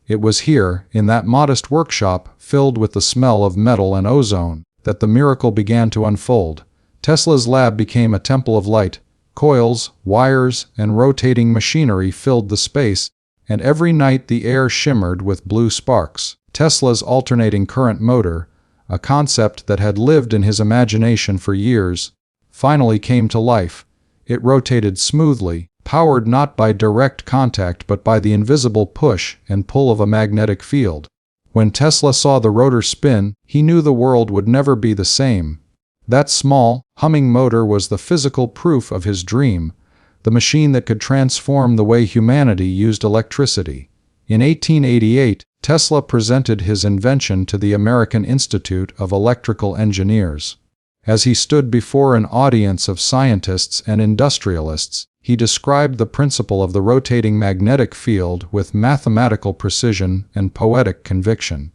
It was here, in that modest workshop filled with the smell of metal and ozone, that the miracle began to unfold. Tesla's lab became a temple of light. Coils, wires, and rotating machinery filled the space, and every night the air shimmered with blue sparks. Tesla's alternating current motor, a concept that had lived in his imagination for years, finally came to life. It rotated smoothly, powered not by direct contact but by the invisible push and pull of a magnetic field. When Tesla saw the rotor spin, he knew the world would never be the same. That small, humming motor was the physical proof of his dream, the machine that could transform the way humanity used electricity. In 1888, Tesla presented his invention to the American Institute of Electrical Engineers. As he stood before an audience of scientists and industrialists, he described the principle of the rotating magnetic field with mathematical precision and poetic conviction.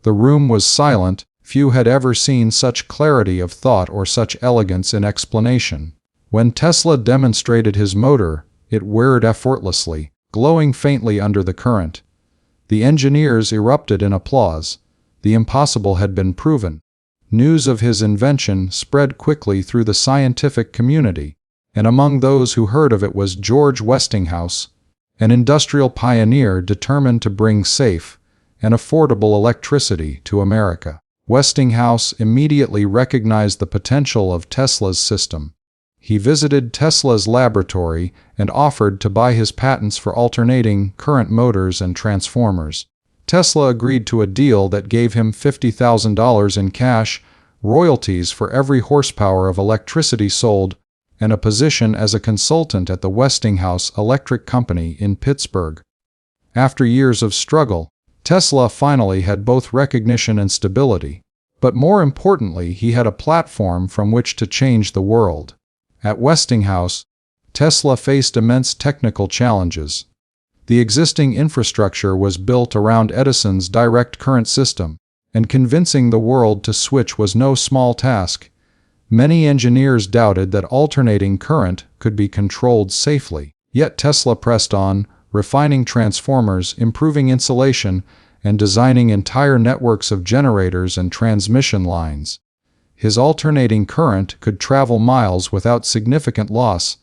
The room was silent. Few had ever seen such clarity of thought or such elegance in explanation. When Tesla demonstrated his motor, it whirred effortlessly, glowing faintly under the current. The engineers erupted in applause. The impossible had been proven. News of his invention spread quickly through the scientific community, and among those who heard of it was George Westinghouse, an industrial pioneer determined to bring safe and affordable electricity to America. Westinghouse immediately recognized the potential of Tesla's system. He visited Tesla's laboratory and offered to buy his patents for alternating current motors and transformers. Tesla agreed to a deal that gave him $50,000 in cash, royalties for every horsepower of electricity sold, and a position as a consultant at the Westinghouse Electric Company in Pittsburgh. After years of struggle, Tesla finally had both recognition and stability. But more importantly, he had a platform from which to change the world. At Westinghouse, Tesla faced immense technical challenges. The existing infrastructure was built around Edison's direct current system, and convincing the world to switch was no small task. Many engineers doubted that alternating current could be controlled safely. Yet Tesla pressed on, refining transformers, improving insulation, and designing entire networks of generators and transmission lines. His alternating current could travel miles without significant loss,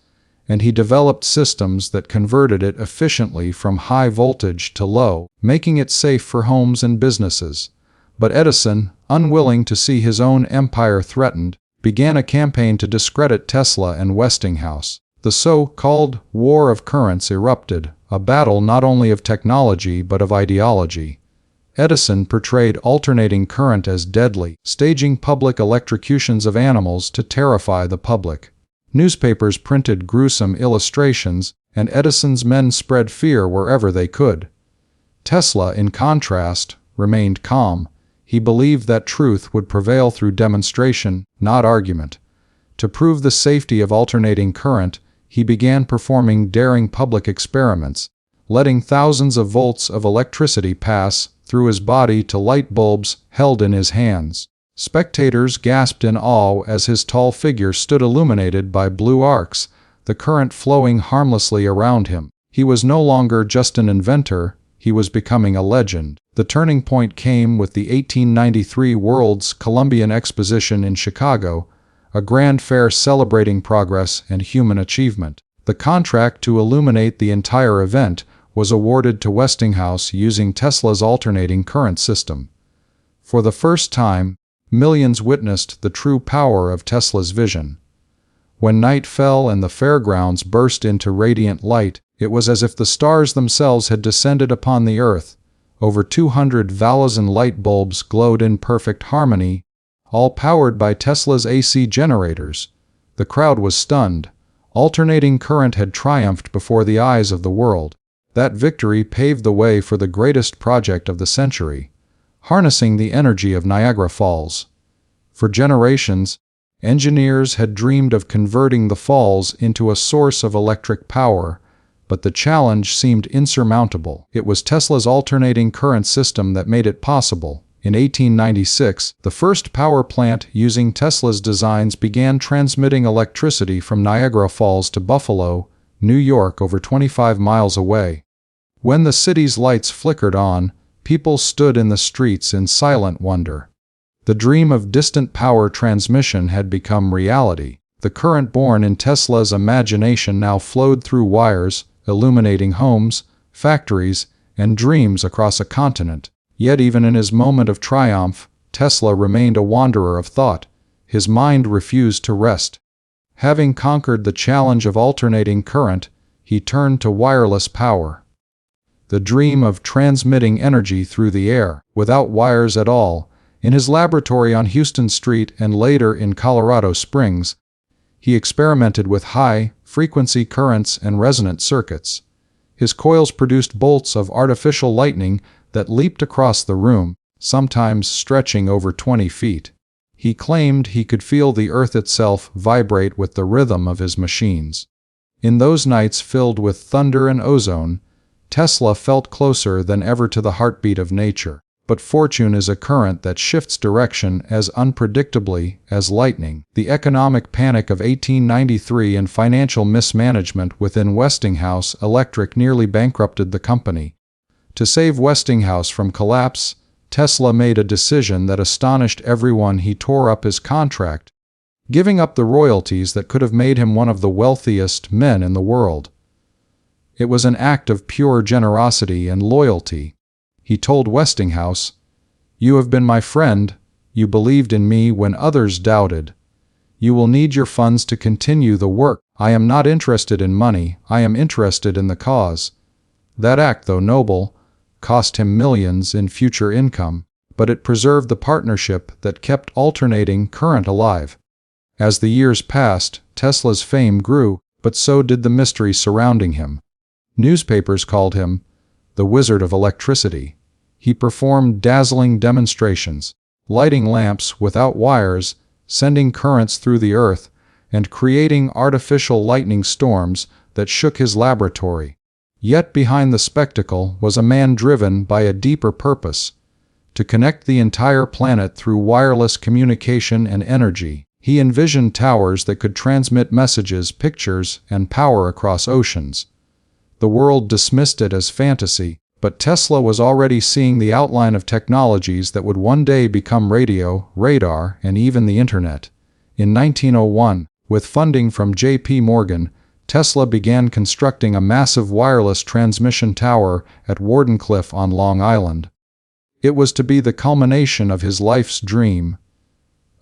and he developed systems that converted it efficiently from high voltage to low, making it safe for homes and businesses. But Edison, unwilling to see his own empire threatened, began a campaign to discredit Tesla and Westinghouse. The so-called War of Currents erupted, a battle not only of technology but of ideology. Edison portrayed alternating current as deadly, staging public electrocutions of animals to terrify the public. Newspapers printed gruesome illustrations, and Edison's men spread fear wherever they could. Tesla, in contrast, remained calm. He believed that truth would prevail through demonstration, not argument. To prove the safety of alternating current, he began performing daring public experiments, letting thousands of volts of electricity pass through his body to light bulbs held in his hands. Spectators gasped in awe as his tall figure stood illuminated by blue arcs, the current flowing harmlessly around him. He was no longer just an inventor, he was becoming a legend. The turning point came with the 1893 World's Columbian Exposition in Chicago, a grand fair celebrating progress and human achievement. The contract to illuminate the entire event was awarded to Westinghouse using Tesla's alternating current system. For the first time, millions witnessed the true power of Tesla's vision. When night fell and the fairgrounds burst into radiant light, it was as if the stars themselves had descended upon the earth. Over 200,000 light bulbs glowed in perfect harmony, all powered by Tesla's AC generators. The crowd was stunned. Alternating current had triumphed before the eyes of the world. That victory paved the way for the greatest project of the century, harnessing the energy of Niagara Falls. For generations, engineers had dreamed of converting the falls into a source of electric power, but the challenge seemed insurmountable. It was Tesla's alternating current system that made it possible. In 1896, the first power plant using Tesla's designs began transmitting electricity from Niagara Falls to Buffalo, New York, over 25 miles away. When the city's lights flickered on, people stood in the streets in silent wonder. The dream of distant power transmission had become reality. The current born in Tesla's imagination now flowed through wires, illuminating homes, factories, and dreams across a continent. Yet even in his moment of triumph, Tesla remained a wanderer of thought. His mind refused to rest. Having conquered the challenge of alternating current, he turned to wireless power. The dream of transmitting energy through the air, without wires at all. In his laboratory on Houston Street and later in Colorado Springs, he experimented with high-frequency currents and resonant circuits. His coils produced bolts of artificial lightning that leaped across the room, sometimes stretching over 20 feet. He claimed he could feel the earth itself vibrate with the rhythm of his machines. In those nights filled with thunder and ozone, Tesla felt closer than ever to the heartbeat of nature. But fortune is a current that shifts direction as unpredictably as lightning. The economic panic of 1893 and financial mismanagement within Westinghouse Electric nearly bankrupted the company. To save Westinghouse from collapse, Tesla made a decision that astonished everyone. He tore up his contract, giving up the royalties that could have made him one of the wealthiest men in the world. It was an act of pure generosity and loyalty. He told Westinghouse, "You have been my friend, you believed in me when others doubted. You will need your funds to continue the work. I am not interested in money, I am interested in the cause." That act, though noble, cost him millions in future income, but it preserved the partnership that kept alternating current alive. As the years passed, Tesla's fame grew, but so did the mystery surrounding him. Newspapers called him the Wizard of Electricity. He performed dazzling demonstrations, lighting lamps without wires, sending currents through the earth, and creating artificial lightning storms that shook his laboratory. Yet behind the spectacle was a man driven by a deeper purpose: to connect the entire planet through wireless communication and energy. He envisioned towers that could transmit messages, pictures, and power across oceans. The world dismissed it as fantasy, But Tesla was already seeing the outline of technologies that would one day become radio, radar, and even the internet. In 1901, with funding from J.P. Morgan, Tesla began constructing a massive wireless transmission tower at Wardenclyffe on Long Island. It was to be the culmination of his life's dream,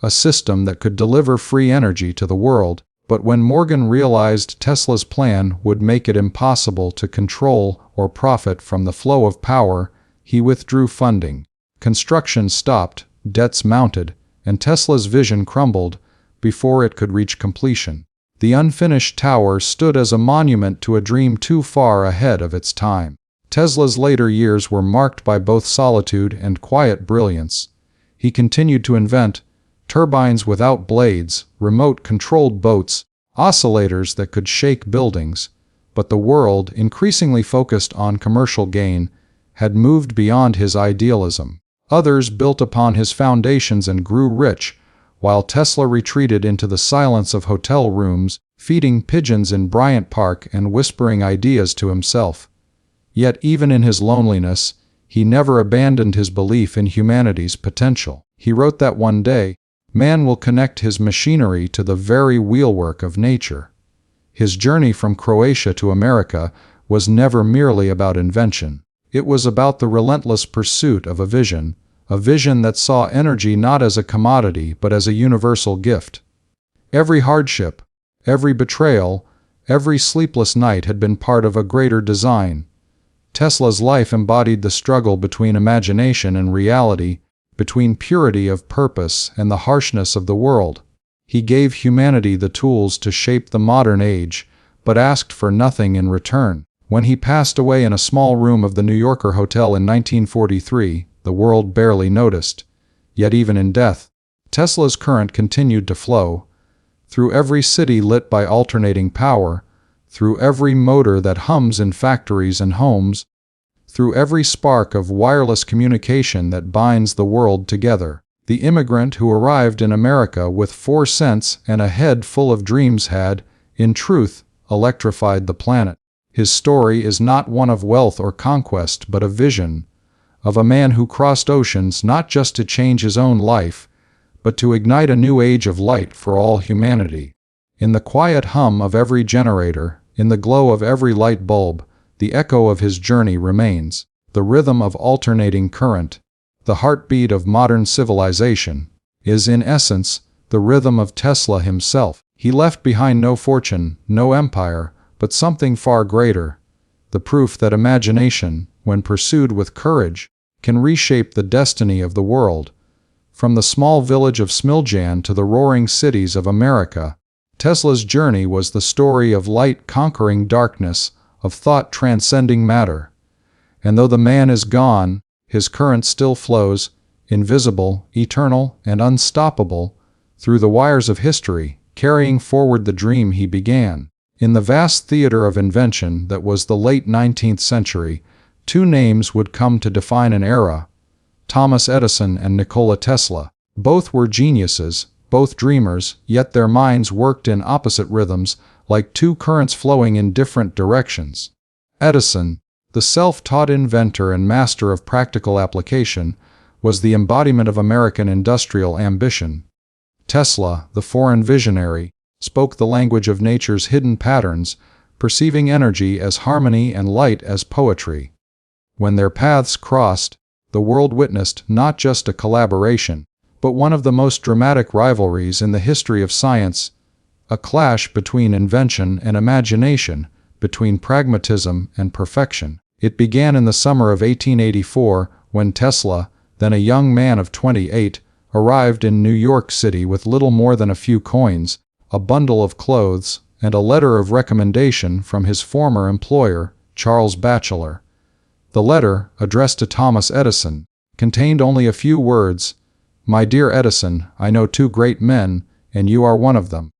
a system that could deliver free energy to the world. But when Morgan realized Tesla's plan would make it impossible to control or profit from the flow of power, he withdrew funding. Construction stopped, debts mounted, and Tesla's vision crumbled before it could reach completion. The unfinished tower stood as a monument to a dream too far ahead of its time. Tesla's later years were marked by both solitude and quiet brilliance. He continued to invent turbines without blades, remote-controlled boats, oscillators that could shake buildings. But the world, increasingly focused on commercial gain, had moved beyond his idealism. Others built upon his foundations and grew rich, while Tesla retreated into the silence of hotel rooms, feeding pigeons in Bryant Park and whispering ideas to himself. Yet even in his loneliness, he never abandoned his belief in humanity's potential. He wrote that one day, "Man will connect his machinery to the very wheelwork of nature." His journey from Croatia to America was never merely about invention. It was about the relentless pursuit of a vision that saw energy not as a commodity but as a universal gift. Every hardship, every betrayal, every sleepless night had been part of a greater design. Tesla's life embodied the struggle between imagination and reality, between purity of purpose and the harshness of the world. He gave humanity the tools to shape the modern age, but asked for nothing in return. When he passed away in a small room of the New Yorker Hotel in 1943, the world barely noticed. Yet even in death, Tesla's current continued to flow. Through every city lit by alternating power, through every motor that hums in factories and homes, through every spark of wireless communication that binds the world together. The immigrant who arrived in America with 4 cents and a head full of dreams had, in truth, electrified the planet. His story is not one of wealth or conquest but a vision, of a man who crossed oceans not just to change his own life, but to ignite a new age of light for all humanity. In the quiet hum of every generator, in the glow of every light bulb, the echo of his journey remains, the rhythm of alternating current. The heartbeat of modern civilization is, in essence, the rhythm of Tesla himself. He left behind no fortune, no empire, but something far greater, the proof that imagination, when pursued with courage, can reshape the destiny of the world. From the small village of Smiljan to the roaring cities of America, Tesla's journey was the story of light conquering darkness, of thought transcending matter. And though the man is gone, his current still flows, invisible, eternal, and unstoppable, through the wires of history, carrying forward the dream he began. In the vast theater of invention that was the late 19th century, 2 names would come to define an era: Thomas Edison and Nikola Tesla. Both were geniuses, both dreamers, yet their minds worked in opposite rhythms, like 2 currents flowing in different directions. Edison, the self-taught inventor and master of practical application, was the embodiment of American industrial ambition. Tesla, the foreign visionary, spoke the language of nature's hidden patterns, perceiving energy as harmony and light as poetry. When their paths crossed, the world witnessed not just a collaboration, but one of the most dramatic rivalries in the history of science, a clash between invention and imagination, between pragmatism and perfection. It began in the summer of 1884 when Tesla, then a young man of 28, arrived in New York City with little more than a few coins, a bundle of clothes, and a letter of recommendation from his former employer, Charles Batchelor. The letter, addressed to Thomas Edison, contained only a few words: "My dear Edison, I know 2 great men, and you are one of them.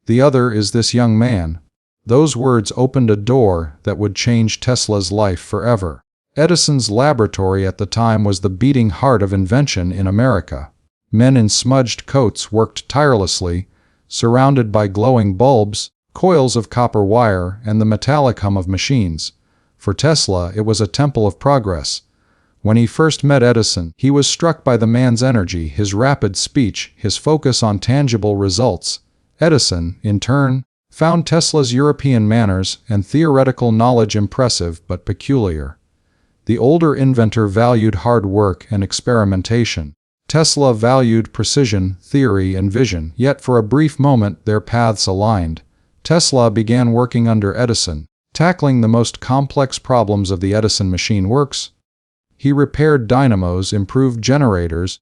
The other is this young man." Those words opened a door that would change Tesla's life forever. Edison's laboratory at the time was the beating heart of invention in America. Men in smudged coats worked tirelessly, surrounded by glowing bulbs, coils of copper wire, and the metallic hum of machines. For Tesla, it was a temple of progress. When he first met Edison, he was struck by the man's energy, his rapid speech, his focus on tangible results. Edison, in turn, found Tesla's European manners and theoretical knowledge impressive but peculiar. The older inventor valued hard work and experimentation. Tesla valued precision, theory, and vision, yet for a brief moment their paths aligned. Tesla began working under Edison, tackling the most complex problems of the Edison machine works. He repaired dynamos, improved generators,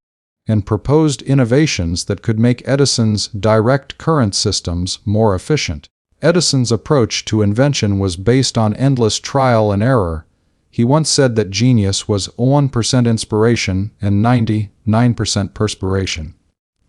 and proposed innovations that could make Edison's direct current systems more efficient. Edison's approach to invention was based on endless trial and error. He once said that genius was 1% inspiration and 99% perspiration.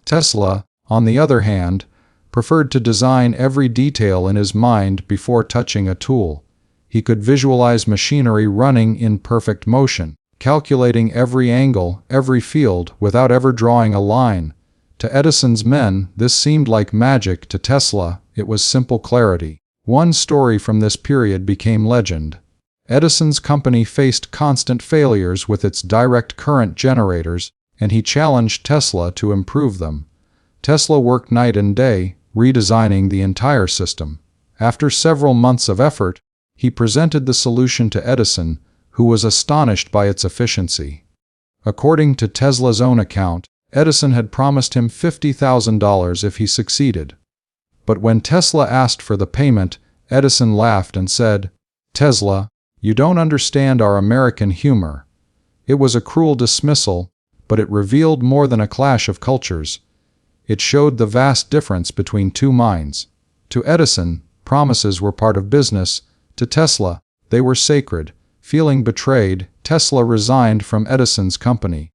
Tesla, on the other hand, preferred to design every detail in his mind before touching a tool. He could visualize machinery running in perfect motion, calculating every angle, every field, without ever drawing a line. To Edison's men, this seemed like magic. To Tesla, it was simple clarity. One story from this period became legend. Edison's company faced constant failures with its direct current generators, and he challenged Tesla to improve them. Tesla worked night and day, redesigning the entire system. After several months of effort, he presented the solution to Edison, who was astonished by its efficiency. According to Tesla's own account, Edison had promised him $50,000 if he succeeded. But when Tesla asked for the payment, Edison laughed and said, "Tesla, you don't understand our American humor." It was a cruel dismissal, but it revealed more than a clash of cultures. It showed the vast difference between two minds. To Edison, promises were part of business. To Tesla, they were sacred. Feeling betrayed, Tesla resigned from Edison's company.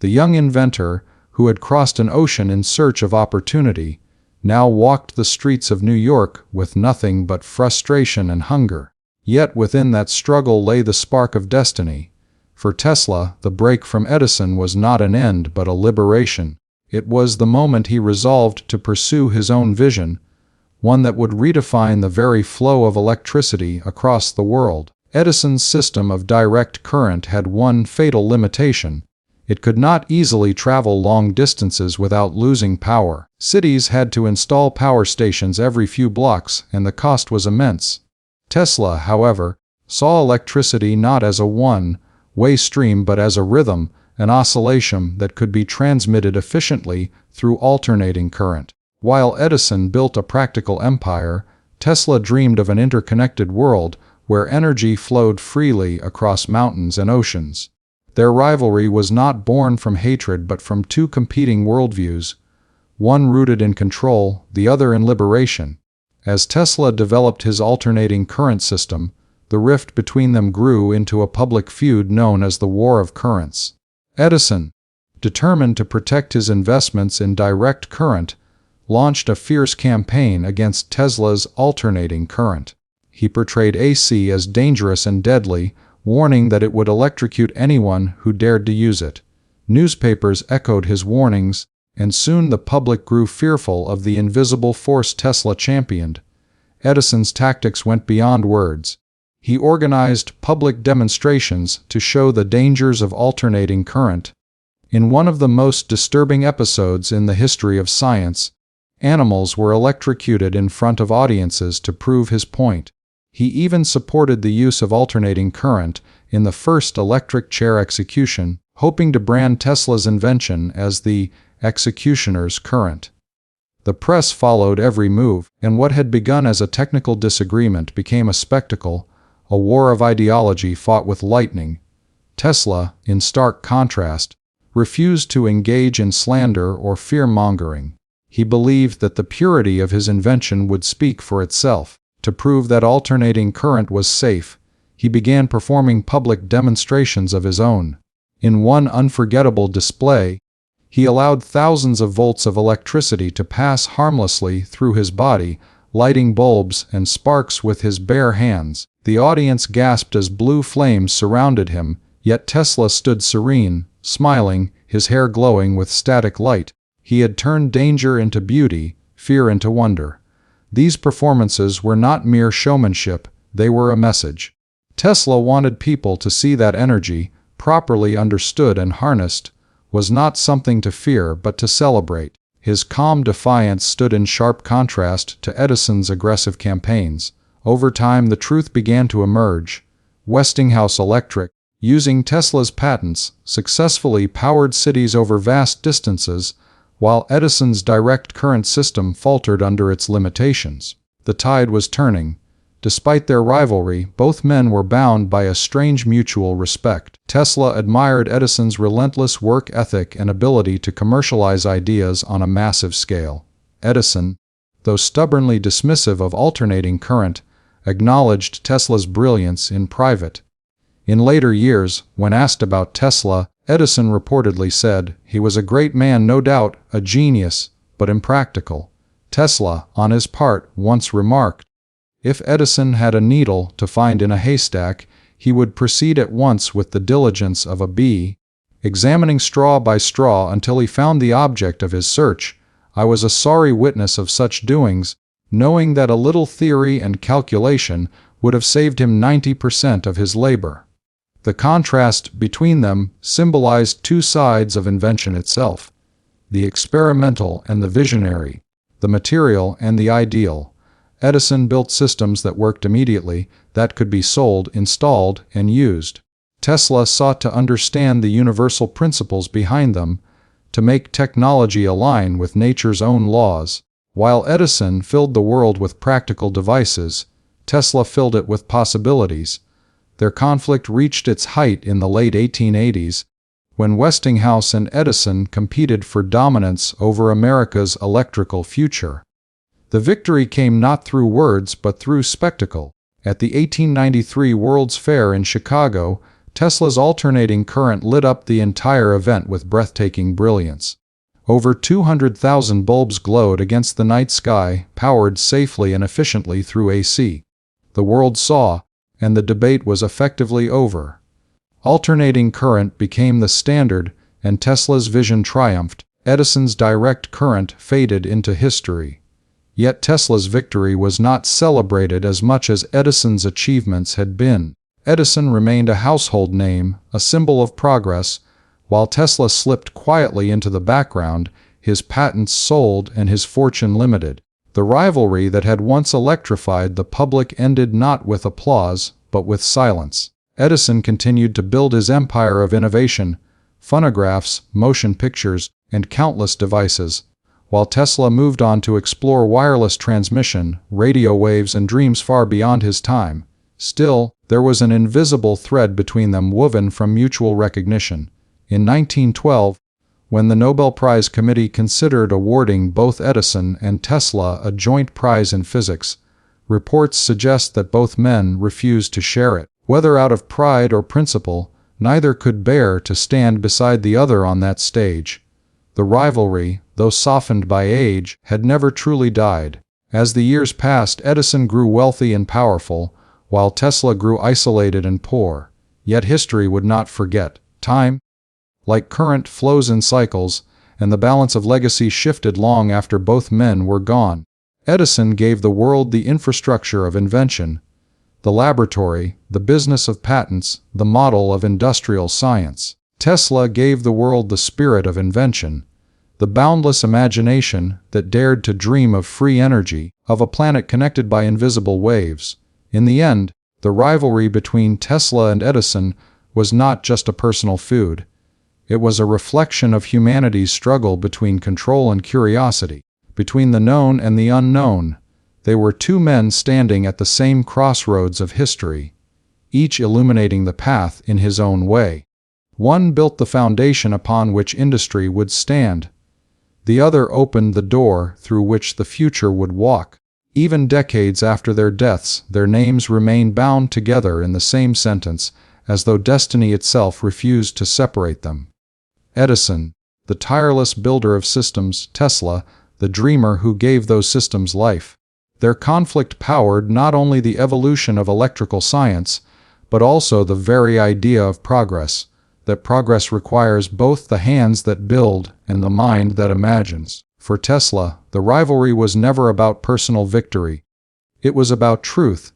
The young inventor, who had crossed an ocean in search of opportunity, now walked the streets of New York with nothing but frustration and hunger. Yet within that struggle lay the spark of destiny. For Tesla, the break from Edison was not an end but a liberation. It was the moment he resolved to pursue his own vision, one that would redefine the very flow of electricity across the world. Edison's system of direct current had one fatal limitation. It could not easily travel long distances without losing power. Cities had to install power stations every few blocks, and the cost was immense. Tesla, however, saw electricity not as a one-way stream but as a rhythm, an oscillation that could be transmitted efficiently through alternating current. While Edison built a practical empire, Tesla dreamed of an interconnected world where energy flowed freely across mountains and oceans. Their rivalry was not born from hatred but from two competing worldviews, one rooted in control, the other in liberation. As Tesla developed his alternating current system, the rift between them grew into a public feud known as the War of Currents. Edison, determined to protect his investments in direct current, launched a fierce campaign against Tesla's alternating current. He portrayed AC as dangerous and deadly, warning that it would electrocute anyone who dared to use it. Newspapers echoed his warnings, and soon the public grew fearful of the invisible force Tesla championed. Edison's tactics went beyond words. He organized public demonstrations to show the dangers of alternating current. In one of the most disturbing episodes in the history of science, animals were electrocuted in front of audiences to prove his point. He even supported the use of alternating current in the first electric chair execution, hoping to brand Tesla's invention as the executioner's current. The press followed every move, and what had begun as a technical disagreement became a spectacle, a war of ideology fought with lightning. Tesla, in stark contrast, refused to engage in slander or fear-mongering. He believed that the purity of his invention would speak for itself. To prove that alternating current was safe, he began performing public demonstrations of his own. In one unforgettable display, he allowed thousands of volts of electricity to pass harmlessly through his body, lighting bulbs and sparks with his bare hands. The audience gasped as blue flames surrounded him, yet Tesla stood serene, smiling, his hair glowing with static light. He had turned danger into beauty, fear into wonder. These performances were not mere showmanship, they were a message. Tesla wanted people to see that energy, properly understood and harnessed, was not something to fear but to celebrate. His calm defiance stood in sharp contrast to Edison's aggressive campaigns. Over time, the truth began to emerge. Westinghouse Electric, using Tesla's patents, successfully powered cities over vast distances, while Edison's direct current system faltered under its limitations. The tide was turning. Despite their rivalry, both men were bound by a strange mutual respect. Tesla admired Edison's relentless work ethic and ability to commercialize ideas on a massive scale. Edison, though stubbornly dismissive of alternating current, acknowledged Tesla's brilliance in private. In later years, when asked about Tesla, Edison reportedly said, "He was a great man, no doubt, a genius, but impractical." Tesla, on his part, once remarked, "If Edison had a needle to find in a haystack, he would proceed at once with the diligence of a bee, examining straw by straw until he found the object of his search. I was a sorry witness of such doings, knowing that a little theory and calculation would have saved him 90% of his labor." The contrast between them symbolized two sides of invention itself: the experimental and the visionary, the material and the ideal. Edison built systems that worked immediately, that could be sold, installed, and used. Tesla sought to understand the universal principles behind them, to make technology align with nature's own laws. While Edison filled the world with practical devices, Tesla filled it with possibilities. Their conflict reached its height in the late 1880s, when Westinghouse and Edison competed for dominance over America's electrical future. The victory came not through words but through spectacle. At the 1893 World's Fair in Chicago, Tesla's alternating current lit up the entire event with breathtaking brilliance. Over 200,000 bulbs glowed against the night sky, powered safely and efficiently through AC. The world saw, and the debate was effectively over. Alternating current became the standard, and Tesla's vision triumphed. Edison's direct current faded into history. Yet Tesla's victory was not celebrated as much as Edison's achievements had been. Edison remained a household name, a symbol of progress, while Tesla slipped quietly into the background, his patents sold and his fortune limited. The rivalry that had once electrified the public ended not with applause, but with silence. Edison continued to build his empire of innovation, phonographs, motion pictures, and countless devices, while Tesla moved on to explore wireless transmission, radio waves, and dreams far beyond his time. Still, there was an invisible thread between them woven from mutual recognition. In 1912, when the Nobel Prize Committee considered awarding both Edison and Tesla a joint prize in physics, reports suggest that both men refused to share it. Whether out of pride or principle, neither could bear to stand beside the other on that stage. The rivalry, though softened by age, had never truly died. As the years passed, Edison grew wealthy and powerful, while Tesla grew isolated and poor. Yet history would not forget. Time, like current, flows in cycles, and the balance of legacy shifted long after both men were gone. Edison gave the world the infrastructure of invention, the laboratory, the business of patents, the model of industrial science. Tesla gave the world the spirit of invention, the boundless imagination that dared to dream of free energy, of a planet connected by invisible waves. In the end, the rivalry between Tesla and Edison was not just a personal feud. It was a reflection of humanity's struggle between control and curiosity, between the known and the unknown. They were two men standing at the same crossroads of history, each illuminating the path in his own way. One built the foundation upon which industry would stand. The other opened the door through which the future would walk. Even decades after their deaths, their names remain bound together in the same sentence, as though destiny itself refused to separate them. Edison, the tireless builder of systems; Tesla, the dreamer who gave those systems life. Their conflict powered not only the evolution of electrical science, but also the very idea of progress, that progress requires both the hands that build and the mind that imagines. For Tesla, the rivalry was never about personal victory. It was about truth,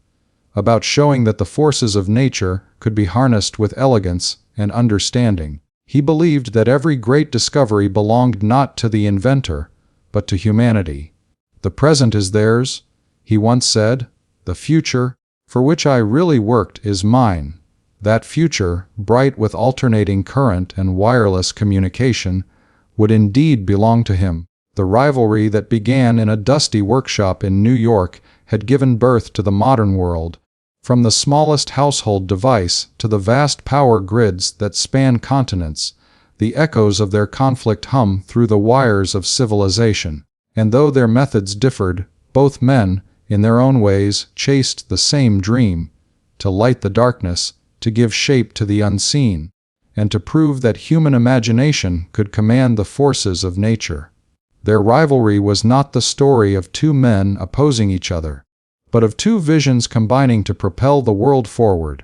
about showing that the forces of nature could be harnessed with elegance and understanding. He believed that every great discovery belonged not to the inventor, but to humanity. "The present is theirs," he once said. "The future, for which I really worked, is mine." That future, bright with alternating current and wireless communication, would indeed belong to him. The rivalry that began in a dusty workshop in New York had given birth to the modern world. From the smallest household device to the vast power grids that span continents, the echoes of their conflict hum through the wires of civilization. And though their methods differed, both men, in their own ways, chased the same dream: to light the darkness, to give shape to the unseen, and to prove that human imagination could command the forces of nature. Their rivalry was not the story of two men opposing each other, but of two visions combining to propel the world forward.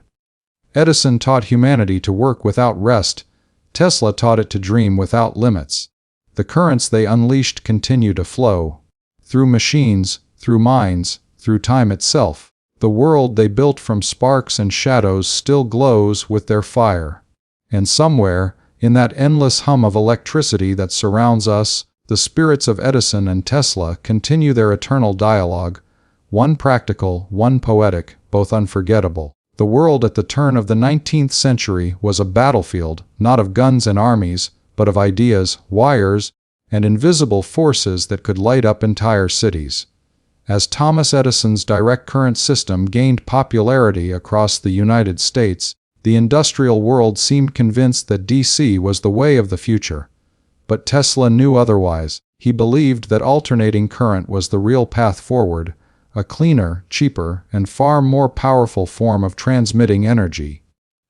Edison taught humanity to work without rest. Tesla taught it to dream without limits. The currents they unleashed continue to flow. Through machines, through minds, through time itself. The world they built from sparks and shadows still glows with their fire. And somewhere, in that endless hum of electricity that surrounds us, the spirits of Edison and Tesla continue their eternal dialogue, one practical, one poetic, both unforgettable. The world at the turn of the 19th century was a battlefield, not of guns and armies, but of ideas, wires, and invisible forces that could light up entire cities. As Thomas Edison's direct current system gained popularity across the United States, the industrial world seemed convinced that DC was the way of the future. But Tesla knew otherwise. He believed that alternating current was the real path forward, a cleaner, cheaper, and far more powerful form of transmitting energy.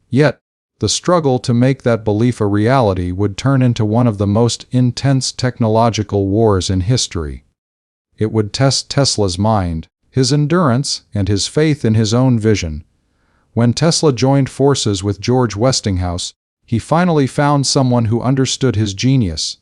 Yet, the struggle to make that belief a reality would turn into one of the most intense technological wars in history. It would test Tesla's mind, his endurance, and his faith in his own vision. When Tesla joined forces with George Westinghouse, he finally found someone who understood his genius.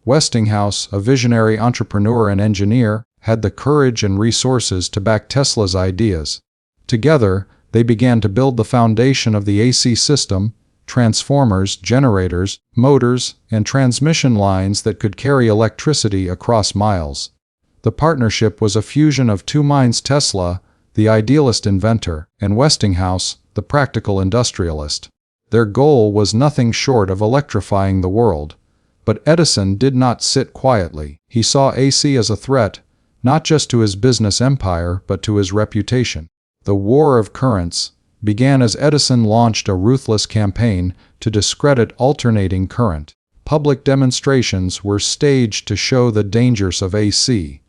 Westinghouse, a visionary entrepreneur and engineer, had the courage and resources to back Tesla's ideas. Together, they began to build the foundation of the AC system: transformers, generators, motors, and transmission lines that could carry electricity across miles. The partnership was a fusion of two minds: Tesla, the idealist inventor, and Westinghouse, the practical industrialist. Their goal was nothing short of electrifying the world. But Edison did not sit quietly. He saw AC as a threat, not just to his business empire, but to his reputation. The War of Currents began as Edison launched a ruthless campaign to discredit alternating current. Public demonstrations were staged to show the dangers of AC.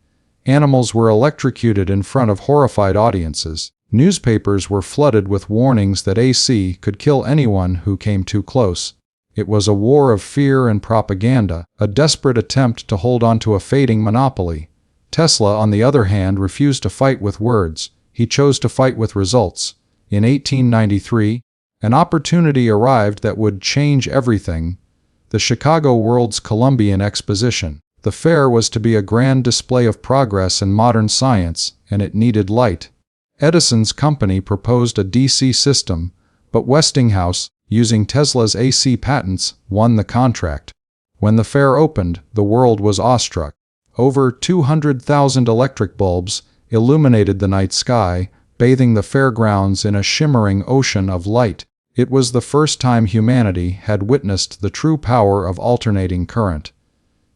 Animals were electrocuted in front of horrified audiences. Newspapers were flooded with warnings that AC could kill anyone who came too close. It was a war of fear and propaganda, a desperate attempt to hold on to a fading monopoly. Tesla, on the other hand, refused to fight with words. He chose to fight with results. In 1893, an opportunity arrived that would change everything: the Chicago World's Columbian Exposition. The fair was to be a grand display of progress and modern science, and it needed light. Edison's company proposed a DC system, but Westinghouse, using Tesla's AC patents, won the contract. When the fair opened, the world was awestruck. Over 200,000 electric bulbs illuminated the night sky, bathing the fairgrounds in a shimmering ocean of light. It was the first time humanity had witnessed the true power of alternating current.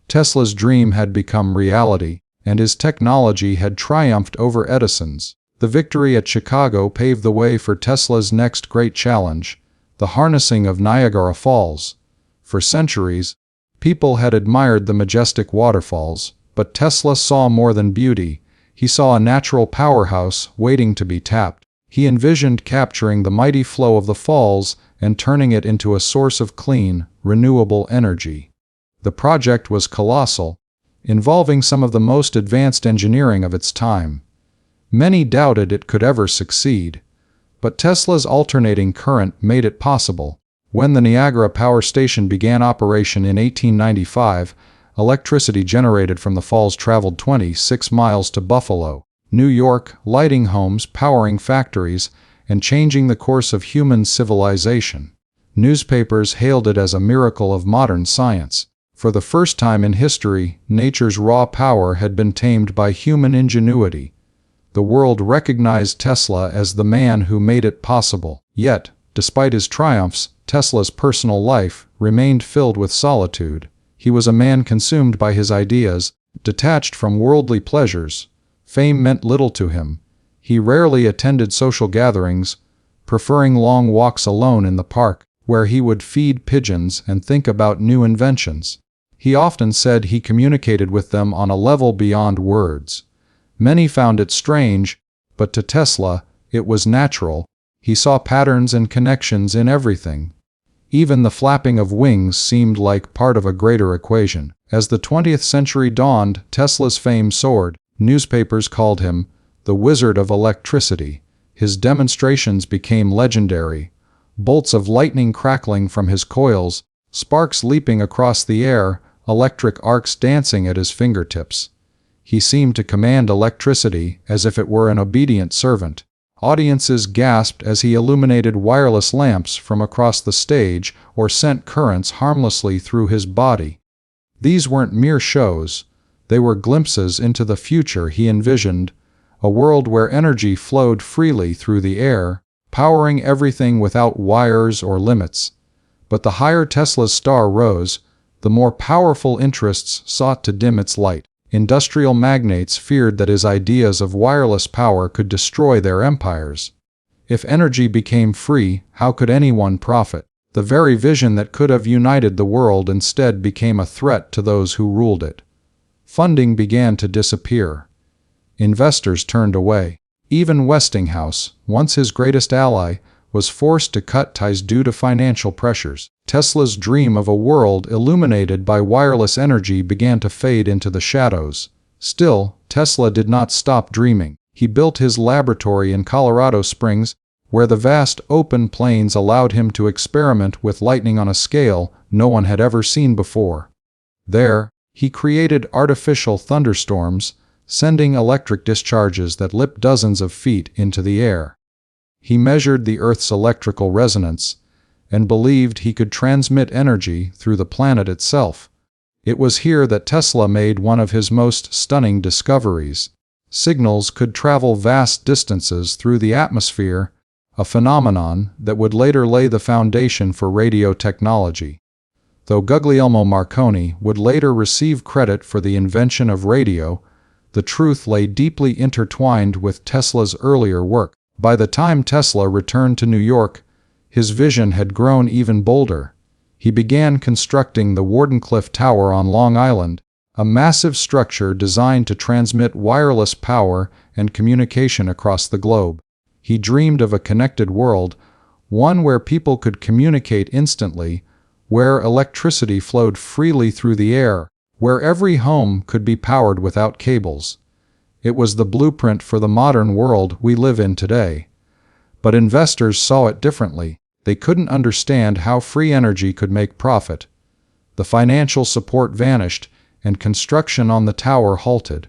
Tesla's dream had become reality, and his technology had triumphed over Edison's. The victory at Chicago paved the way for Tesla's next great challenge: the harnessing of Niagara Falls. For centuries, people had admired the majestic waterfalls, but Tesla saw more than beauty. He saw a natural powerhouse waiting to be tapped. He envisioned capturing the mighty flow of the falls and turning it into a source of clean, renewable energy. The project was colossal, involving some of the most advanced engineering of its time. Many doubted it could ever succeed, but Tesla's alternating current made it possible. When the Niagara Power Station began operation in 1895, electricity generated from the falls traveled 26 miles to Buffalo. New York, lighting homes, powering factories, and changing the course of human civilization. Newspapers hailed it as a miracle of modern science. For the first time in history, nature's raw power had been tamed by human ingenuity. The world recognized Tesla as the man who made it possible. Yet, despite his triumphs, Tesla's personal life remained filled with solitude. He was a man consumed by his ideas, detached from worldly pleasures. Fame meant little to him. He rarely attended social gatherings, preferring long walks alone in the park, where he would feed pigeons and think about new inventions. He often said he communicated with them on a level beyond words. Many found it strange, but to Tesla, it was natural. He saw patterns and connections in everything. Even the flapping of wings seemed like part of a greater equation. As the 20th century dawned, Tesla's fame soared. Newspapers called him the Wizard of Electricity. His demonstrations became legendary. Bolts of lightning crackling from his coils, sparks leaping across the air, electric arcs dancing at his fingertips. He seemed to command electricity as if it were an obedient servant. Audiences gasped as he illuminated wireless lamps from across the stage or sent currents harmlessly through his body. These weren't mere shows. They were glimpses into the future he envisioned, a world where energy flowed freely through the air, powering everything without wires or limits. But the higher Tesla's star rose, the more powerful interests sought to dim its light. Industrial magnates feared that his ideas of wireless power could destroy their empires. If energy became free, how could anyone profit? The very vision that could have united the world instead became a threat to those who ruled it. Funding began to disappear. Investors turned away. Even Westinghouse, once his greatest ally, was forced to cut ties due to financial pressures. Tesla's dream of a world illuminated by wireless energy began to fade into the shadows. Still, Tesla did not stop dreaming. He built his laboratory in Colorado Springs, where the vast open plains allowed him to experiment with lightning on a scale no one had ever seen before. There, he created artificial thunderstorms, sending electric discharges that leapt dozens of feet into the air. He measured the Earth's electrical resonance and believed he could transmit energy through the planet itself. It was here that Tesla made one of his most stunning discoveries. Signals could travel vast distances through the atmosphere, a phenomenon that would later lay the foundation for radio technology. Though Guglielmo Marconi would later receive credit for the invention of radio, the truth lay deeply intertwined with Tesla's earlier work. By the time Tesla returned to New York, his vision had grown even bolder. He began constructing the Wardenclyffe Tower on Long Island, a massive structure designed to transmit wireless power and communication across the globe. He dreamed of a connected world, one where people could communicate instantly, where electricity flowed freely through the air, where every home could be powered without cables. It was the blueprint for the modern world we live in today. But investors saw it differently. They couldn't understand how free energy could make profit. The financial support vanished, and construction on the tower halted.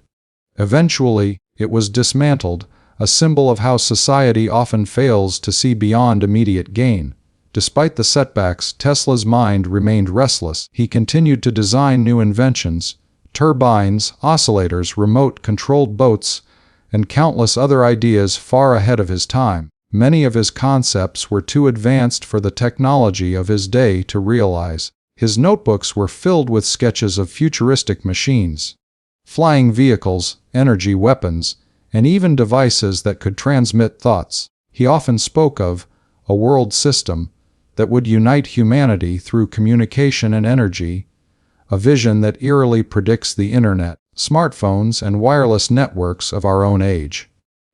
Eventually, it was dismantled, a symbol of how society often fails to see beyond immediate gain. Despite the setbacks, Tesla's mind remained restless. He continued to design new inventions, turbines, oscillators, remote-controlled boats, and countless other ideas far ahead of his time. Many of his concepts were too advanced for the technology of his day to realize. His notebooks were filled with sketches of futuristic machines, flying vehicles, energy weapons, and even devices that could transmit thoughts. He often spoke of a world system that would unite humanity through communication and energy, a vision that eerily predicts the internet, smartphones, and wireless networks of our own age.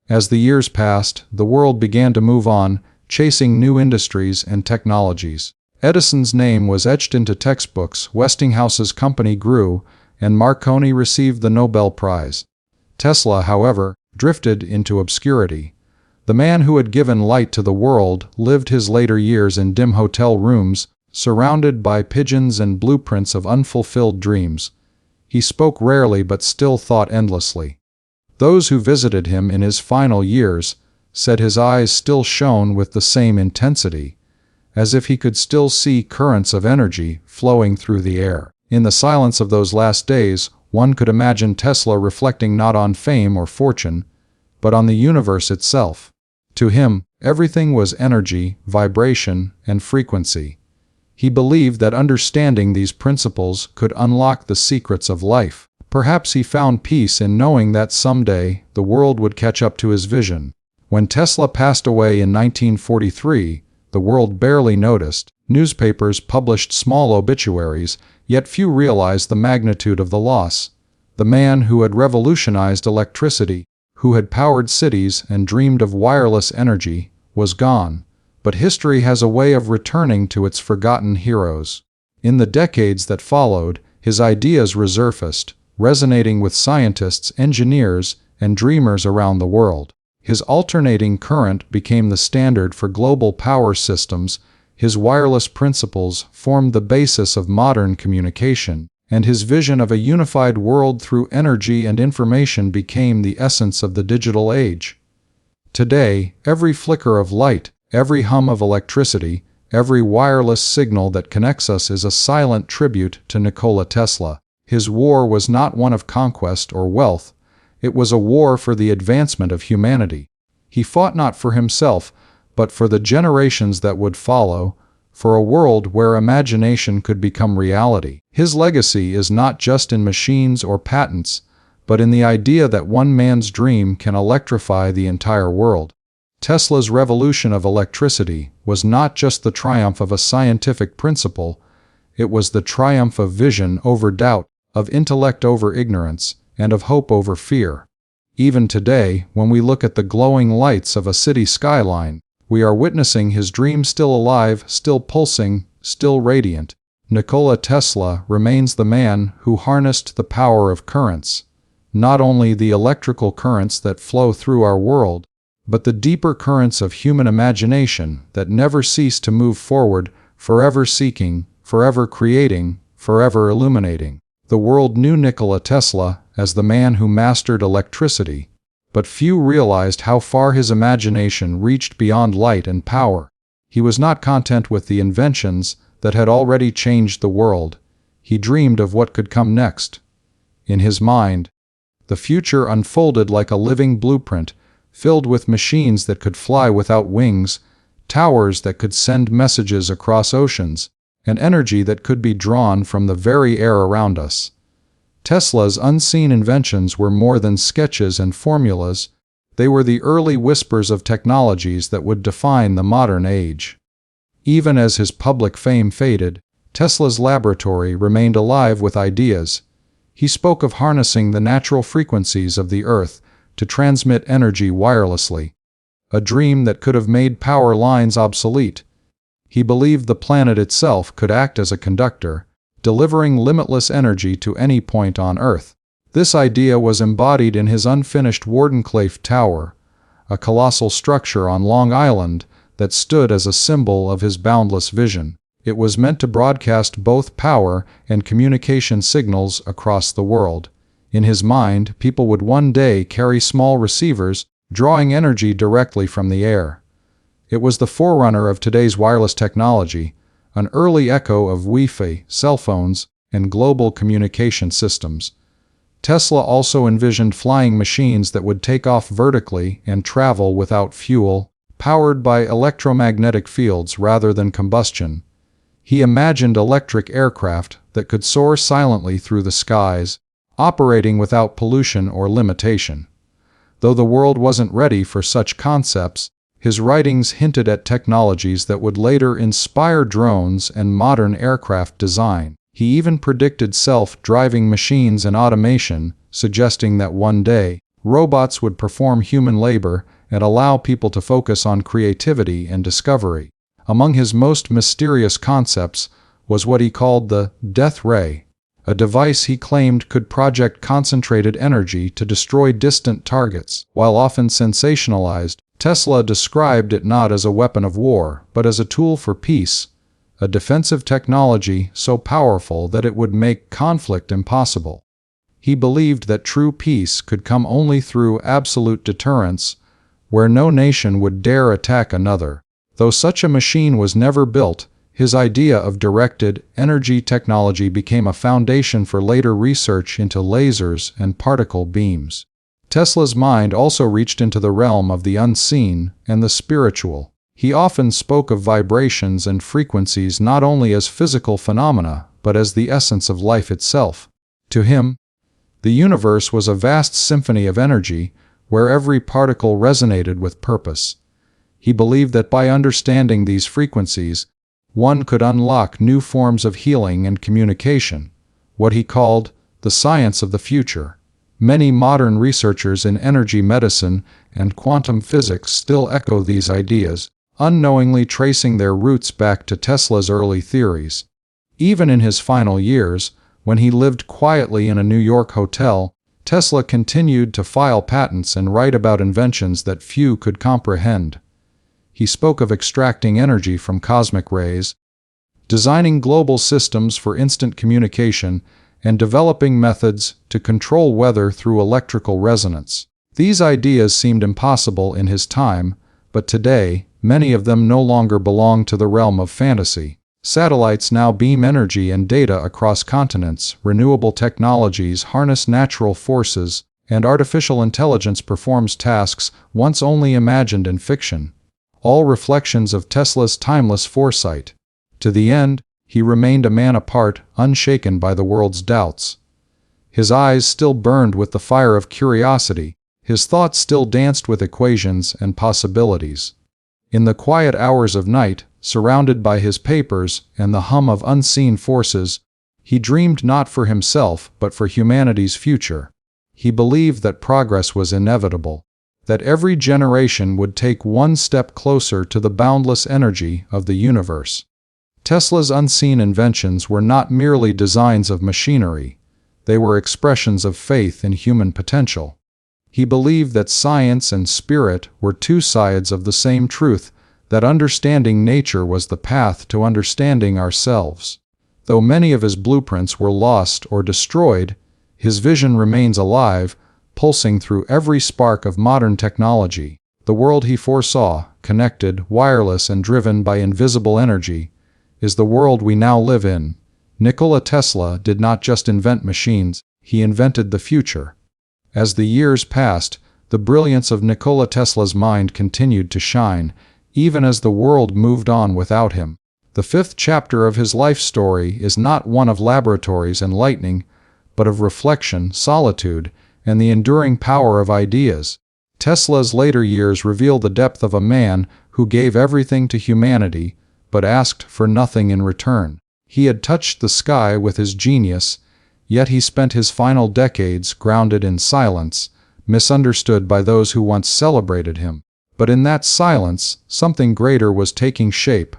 As the years passed, the world began to move on, chasing new industries and technologies. Edison's name was etched into textbooks, Westinghouse's company grew, and Marconi received the Nobel Prize. Tesla, however, drifted into obscurity. The man who had given light to the world lived his later years in dim hotel rooms, surrounded by pigeons and blueprints of unfulfilled dreams. He spoke rarely but still thought endlessly. Those who visited him in his final years said his eyes still shone with the same intensity, as if he could still see currents of energy flowing through the air. In the silence of those last days, one could imagine Tesla reflecting not on fame or fortune, but on the universe itself. To him, everything was energy, vibration, and frequency. He believed that understanding these principles could unlock the secrets of life. Perhaps he found peace in knowing that someday the world would catch up to his vision. When Tesla passed away in 1943, the world barely noticed. Newspapers published small obituaries, yet few realized the magnitude of the loss. The man who had revolutionized electricity, who had powered cities and dreamed of wireless energy, was gone. But history has a way of returning to its forgotten heroes. In the decades that followed, his ideas resurfaced, resonating with scientists, engineers, and dreamers around the world. His alternating current became the standard for global power systems, his wireless principles formed the basis of modern communication, and his vision of a unified world through energy and information became the essence of the digital age. Today, every flicker of light, every hum of electricity, every wireless signal that connects us is a silent tribute to Nikola Tesla. His war was not one of conquest or wealth, it was a war for the advancement of humanity. He fought not for himself, but for the generations that would follow, for a world where imagination could become reality. His legacy is not just in machines or patents, but in the idea that one man's dream can electrify the entire world. Tesla's revolution of electricity was not just the triumph of a scientific principle, it was the triumph of vision over doubt, of intellect over ignorance, and of hope over fear. Even today, when we look at the glowing lights of a city skyline, we are witnessing his dream still alive, still pulsing, still radiant. Nikola Tesla remains the man who harnessed the power of currents, not only the electrical currents that flow through our world, but the deeper currents of human imagination that never cease to move forward, forever seeking, forever creating, forever illuminating. The world knew Nikola Tesla as the man who mastered electricity, but few realized how far his imagination reached beyond light and power. He was not content with the inventions that had already changed the world. He dreamed of what could come next. In his mind, the future unfolded like a living blueprint, filled with machines that could fly without wings, towers that could send messages across oceans, and energy that could be drawn from the very air around us. Tesla's unseen inventions were more than sketches and formulas, they were the early whispers of technologies that would define the modern age. Even as his public fame faded, Tesla's laboratory remained alive with ideas. He spoke of harnessing the natural frequencies of the Earth to transmit energy wirelessly, a dream that could have made power lines obsolete. He believed the planet itself could act as a conductor, delivering limitless energy to any point on Earth. This idea was embodied in his unfinished Wardenclyffe Tower, a colossal structure on Long Island that stood as a symbol of his boundless vision. It was meant to broadcast both power and communication signals across the world. In his mind, people would one day carry small receivers, drawing energy directly from the air. It was the forerunner of today's wireless technology, an early echo of Wi-Fi, cell phones, and global communication systems. Tesla also envisioned flying machines that would take off vertically and travel without fuel, powered by electromagnetic fields rather than combustion. He imagined electric aircraft that could soar silently through the skies, operating without pollution or limitation. Though the world wasn't ready for such concepts, his writings hinted at technologies that would later inspire drones and modern aircraft design. He even predicted self-driving machines and automation, suggesting that one day, robots would perform human labor and allow people to focus on creativity and discovery. Among his most mysterious concepts was what he called the death ray, a device he claimed could project concentrated energy to destroy distant targets. While often sensationalized, Tesla described it not as a weapon of war, but as a tool for peace, a defensive technology so powerful that it would make conflict impossible. He believed that true peace could come only through absolute deterrence, where no nation would dare attack another. Though such a machine was never built, his idea of directed energy technology became a foundation for later research into lasers and particle beams. Tesla's mind also reached into the realm of the unseen and the spiritual. He often spoke of vibrations and frequencies not only as physical phenomena, but as the essence of life itself. To him, the universe was a vast symphony of energy, where every particle resonated with purpose. He believed that by understanding these frequencies, one could unlock new forms of healing and communication, what he called the science of the future. Many modern researchers in energy medicine and quantum physics still echo these ideas, unknowingly tracing their roots back to Tesla's early theories. Even in his final years, when he lived quietly in a New York hotel, Tesla continued to file patents and write about inventions that few could comprehend. He spoke of extracting energy from cosmic rays, designing global systems for instant communication, and developing methods to control weather through electrical resonance. These ideas seemed impossible in his time, but today, many of them no longer belong to the realm of fantasy. Satellites now beam energy and data across continents, renewable technologies harness natural forces, and artificial intelligence performs tasks once only imagined in fiction. All reflections of Tesla's timeless foresight. To the end, he remained a man apart, unshaken by the world's doubts. His eyes still burned with the fire of curiosity, his thoughts still danced with equations and possibilities. In the quiet hours of night, surrounded by his papers and the hum of unseen forces, he dreamed not for himself but for humanity's future. He believed that progress was inevitable, that every generation would take one step closer to the boundless energy of the universe. Tesla's unseen inventions were not merely designs of machinery, they were expressions of faith in human potential. He believed that science and spirit were two sides of the same truth, that understanding nature was the path to understanding ourselves. Though many of his blueprints were lost or destroyed, his vision remains alive, pulsing through every spark of modern technology. The world he foresaw, connected, wireless, and driven by invisible energy, is the world we now live in. Nikola Tesla did not just invent machines, he invented the future. As the years passed, the brilliance of Nikola Tesla's mind continued to shine, even as the world moved on without him. The fifth chapter of his life story is not one of laboratories and lightning, but of reflection, solitude, and the enduring power of ideas. Tesla's later years reveal the depth of a man who gave everything to humanity, but asked for nothing in return. He had touched the sky with his genius, yet he spent his final decades grounded in silence, misunderstood by those who once celebrated him. But in that silence, something greater was taking shape,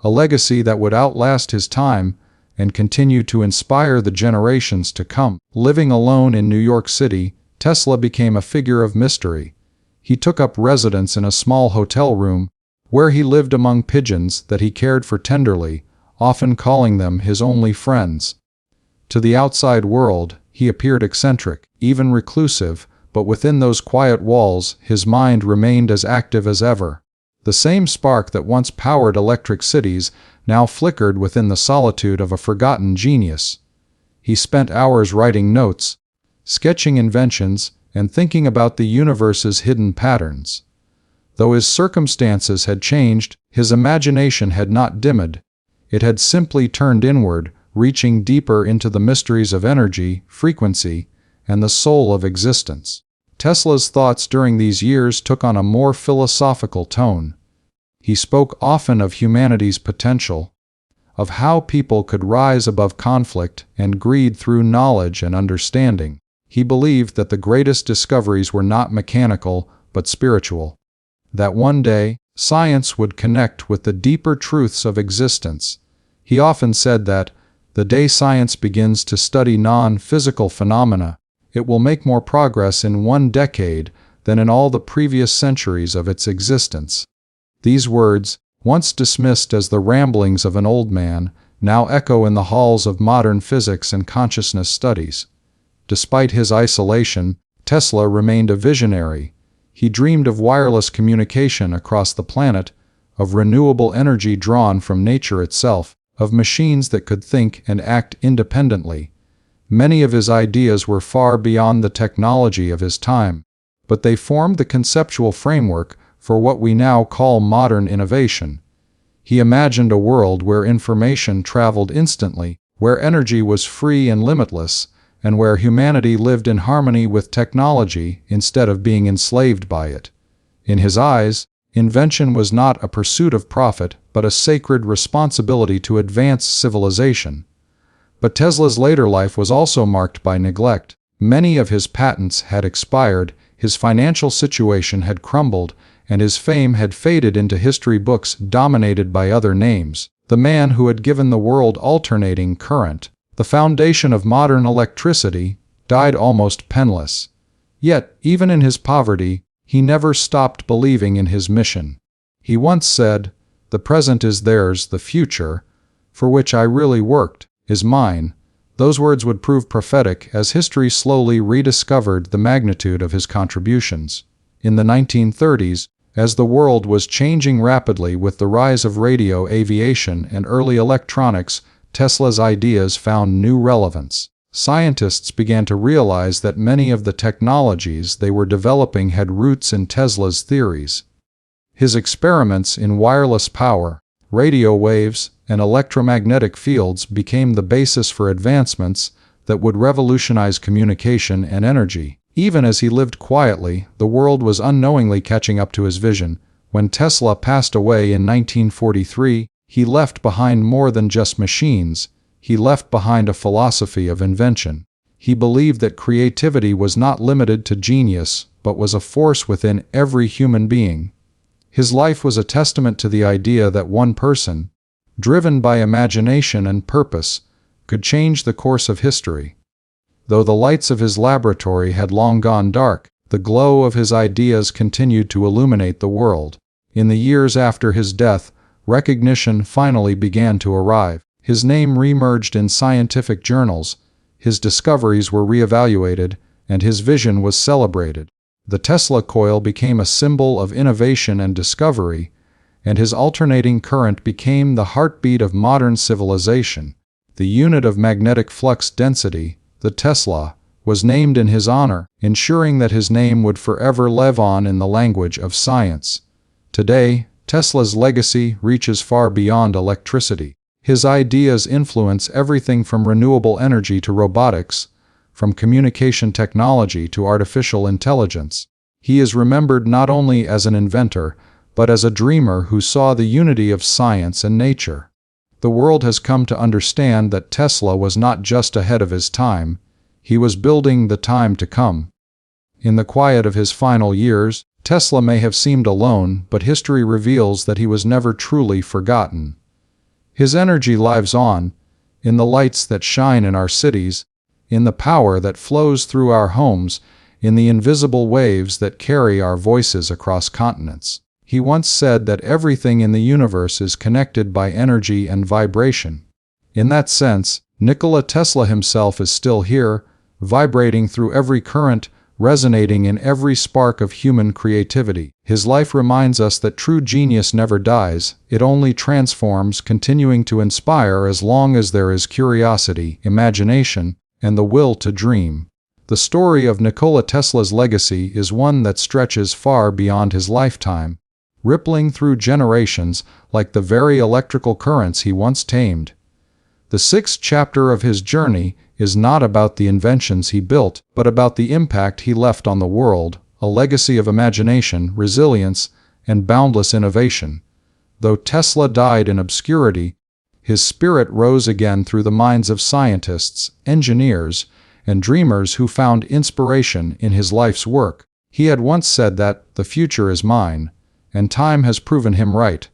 a legacy that would outlast his time and continue to inspire the generations to come. Living alone in New York City, Tesla became a figure of mystery. He took up residence in a small hotel room, where he lived among pigeons that he cared for tenderly, often calling them his only friends. To the outside world, he appeared eccentric, even reclusive, but within those quiet walls, his mind remained as active as ever. The same spark that once powered electric cities now flickered within the solitude of a forgotten genius. He spent hours writing notes, sketching inventions, and thinking about the universe's hidden patterns. Though his circumstances had changed, his imagination had not dimmed. It had simply turned inward, reaching deeper into the mysteries of energy, frequency, and the soul of existence. Tesla's thoughts during these years took on a more philosophical tone. He spoke often of humanity's potential, of how people could rise above conflict and greed through knowledge and understanding. He believed that the greatest discoveries were not mechanical, but spiritual. That one day, science would connect with the deeper truths of existence. He often said that, the day science begins to study non-physical phenomena, it will make more progress in one decade than in all the previous centuries of its existence. These words, once dismissed as the ramblings of an old man, now echo in the halls of modern physics and consciousness studies. Despite his isolation, Tesla remained a visionary. He dreamed of wireless communication across the planet, of renewable energy drawn from nature itself, of machines that could think and act independently. Many of his ideas were far beyond the technology of his time, but they formed the conceptual framework for what we now call modern innovation. He imagined a world where information traveled instantly, where energy was free and limitless, and where humanity lived in harmony with technology instead of being enslaved by it. In his eyes, invention was not a pursuit of profit, but a sacred responsibility to advance civilization. But Tesla's later life was also marked by neglect. Many of his patents had expired, his financial situation had crumbled, and his fame had faded into history books dominated by other names. The man who had given the world alternating current, the foundation of modern electricity, died almost penniless. Yet, even in his poverty, he never stopped believing in his mission. He once said, "The present is theirs, the future, for which I really worked, is mine." Those words would prove prophetic as history slowly rediscovered the magnitude of his contributions. In the 1930s, as the world was changing rapidly with the rise of radio, aviation, and early electronics, Tesla's ideas found new relevance. Scientists began to realize that many of the technologies they were developing had roots in Tesla's theories. His experiments in wireless power, radio waves, and electromagnetic fields became the basis for advancements that would revolutionize communication and energy. Even as he lived quietly, the world was unknowingly catching up to his vision. When Tesla passed away in 1943, he left behind more than just machines. He left behind a philosophy of invention. He believed that creativity was not limited to genius, but was a force within every human being. His life was a testament to the idea that one person, driven by imagination and purpose, could change the course of history. Though the lights of his laboratory had long gone dark, the glow of his ideas continued to illuminate the world. In the years after his death, recognition finally began to arrive. His name reemerged in scientific journals, his discoveries were reevaluated, and his vision was celebrated. The Tesla coil became a symbol of innovation and discovery, and his alternating current became the heartbeat of modern civilization. The unit of magnetic flux density, the Tesla, was named in his honor, ensuring that his name would forever live on in the language of science. Today, Tesla's legacy reaches far beyond electricity. His ideas influence everything from renewable energy to robotics, from communication technology to artificial intelligence. He is remembered not only as an inventor, but as a dreamer who saw the unity of science and nature. The world has come to understand that Tesla was not just ahead of his time, he was building the time to come. In the quiet of his final years, Tesla may have seemed alone, but history reveals that he was never truly forgotten. His energy lives on, in the lights that shine in our cities, in the power that flows through our homes, in the invisible waves that carry our voices across continents. He once said that everything in the universe is connected by energy and vibration. In that sense, Nikola Tesla himself is still here, vibrating through every current, resonating in every spark of human creativity. His life reminds us that true genius never dies, it only transforms, continuing to inspire as long as there is curiosity, imagination, and the will to dream. The story of Nikola Tesla's legacy is one that stretches far beyond his lifetime, rippling through generations like the very electrical currents he once tamed. The sixth chapter of his journey is not about the inventions he built, but about the impact he left on the world, a legacy of imagination, resilience, and boundless innovation. Though Tesla died in obscurity, his spirit rose again through the minds of scientists, engineers, and dreamers who found inspiration in his life's work. He had once said that, "The future is mine," and time has proven him right.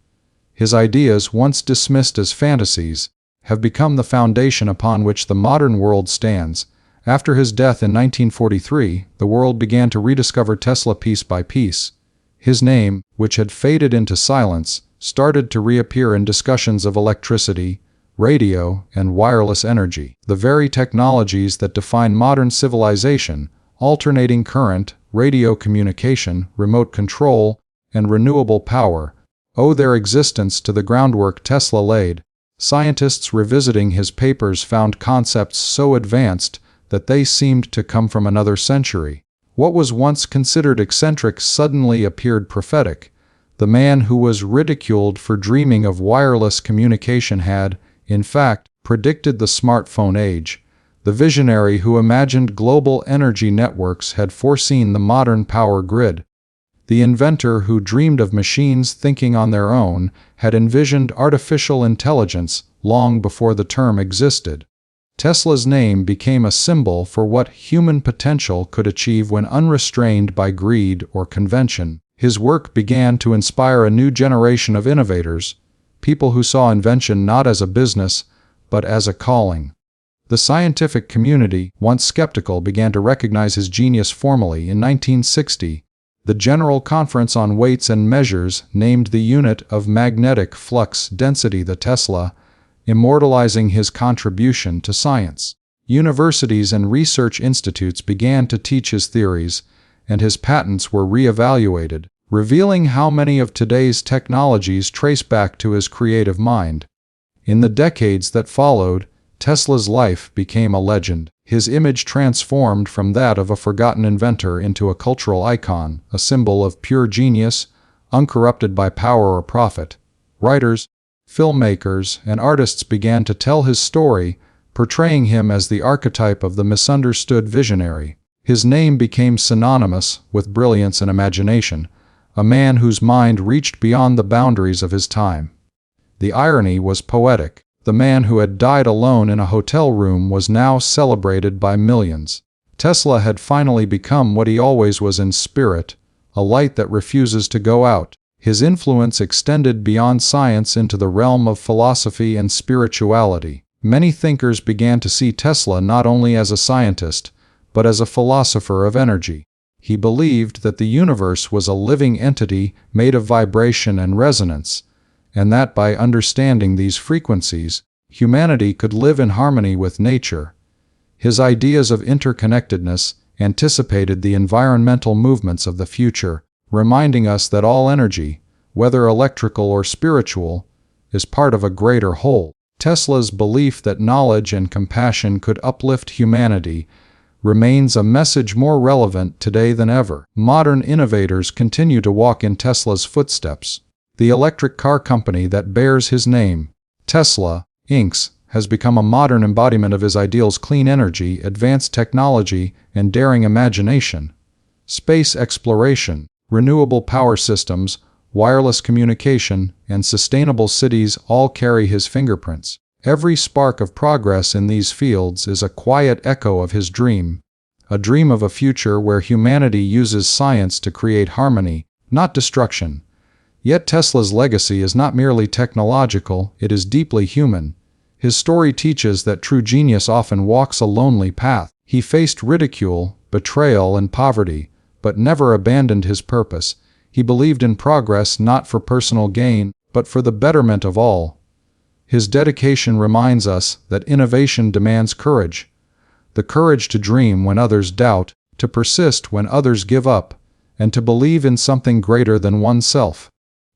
His ideas, once dismissed as fantasies, have become the foundation upon which the modern world stands. After his death in 1943, the world began to rediscover Tesla piece by piece. His name, which had faded into silence, started to reappear in discussions of electricity, radio, and wireless energy. The very technologies that define modern civilization, alternating current, radio communication, remote control, and renewable power, owe their existence to the groundwork Tesla laid. Scientists revisiting his papers found concepts so advanced that they seemed to come from another century. What was once considered eccentric suddenly appeared prophetic. The man who was ridiculed for dreaming of wireless communication had, in fact, predicted the smartphone age. The visionary who imagined global energy networks had foreseen the modern power grid. The inventor who dreamed of machines thinking on their own had envisioned artificial intelligence long before the term existed. Tesla's name became a symbol for what human potential could achieve when unrestrained by greed or convention. His work began to inspire a new generation of innovators, people who saw invention not as a business, but as a calling. The scientific community, once skeptical, began to recognize his genius formally in 1960. The General Conference on Weights and Measures named the unit of magnetic flux density the Tesla, immortalizing his contribution to science. Universities and research institutes began to teach his theories, and his patents were re-evaluated, revealing how many of today's technologies trace back to his creative mind. In the decades that followed, Tesla's life became a legend. His image transformed from that of a forgotten inventor into a cultural icon, a symbol of pure genius, uncorrupted by power or profit. Writers, filmmakers, and artists began to tell his story, portraying him as the archetype of the misunderstood visionary. His name became synonymous with brilliance and imagination, a man whose mind reached beyond the boundaries of his time. The irony was poetic. The man who had died alone in a hotel room was now celebrated by millions. Tesla had finally become what he always was in spirit, a light that refuses to go out. His influence extended beyond science into the realm of philosophy and spirituality. Many thinkers began to see Tesla not only as a scientist, but as a philosopher of energy. He believed that the universe was a living entity made of vibration and resonance, and that by understanding these frequencies, humanity could live in harmony with nature. His ideas of interconnectedness anticipated the environmental movements of the future, reminding us that all energy, whether electrical or spiritual, is part of a greater whole. Tesla's belief that knowledge and compassion could uplift humanity remains a message more relevant today than ever. Modern innovators continue to walk in Tesla's footsteps. The electric car company that bears his name, Tesla, Inc., has become a modern embodiment of his ideals: clean energy, advanced technology, and daring imagination. Space exploration, renewable power systems, wireless communication, and sustainable cities all carry his fingerprints. Every spark of progress in these fields is a quiet echo of his dream, a dream of a future where humanity uses science to create harmony, not destruction. Yet Tesla's legacy is not merely technological, it is deeply human. His story teaches that true genius often walks a lonely path. He faced ridicule, betrayal, and poverty, but never abandoned his purpose. He believed in progress not for personal gain, but for the betterment of all. His dedication reminds us that innovation demands courage. The courage to dream when others doubt, to persist when others give up, and to believe in something greater than oneself.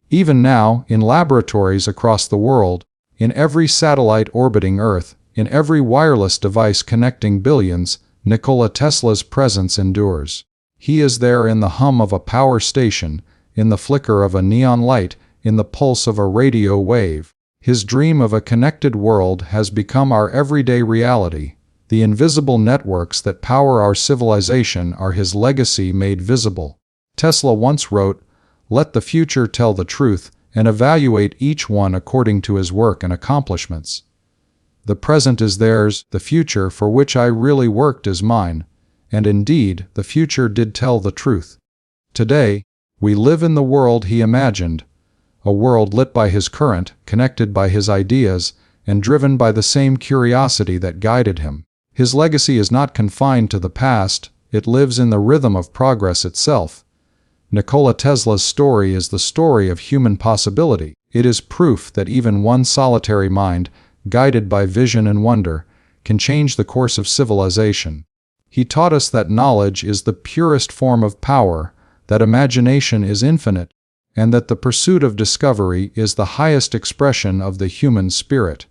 Even now, in laboratories across the world, in every satellite orbiting Earth, in every wireless device connecting billions, Nikola Tesla's presence endures. He is there in the hum of a power station, in the flicker of a neon light, in the pulse of a radio wave. His dream of a connected world has become our everyday reality. The invisible networks that power our civilization are his legacy made visible. Tesla once wrote, "Let the future tell the truth, and evaluate each one according to his work and accomplishments. The present is theirs, the future for which I really worked is mine." And indeed, the future did tell the truth. Today, we live in the world he imagined, a world lit by his current, connected by his ideas, and driven by the same curiosity that guided him. His legacy is not confined to the past, it lives in the rhythm of progress itself. Nikola Tesla's story is the story of human possibility. It is proof that even one solitary mind guided by vision and wonder, can change the course of civilization. He taught us that knowledge is the purest form of power, that imagination is infinite, and that the pursuit of discovery is the highest expression of the human spirit.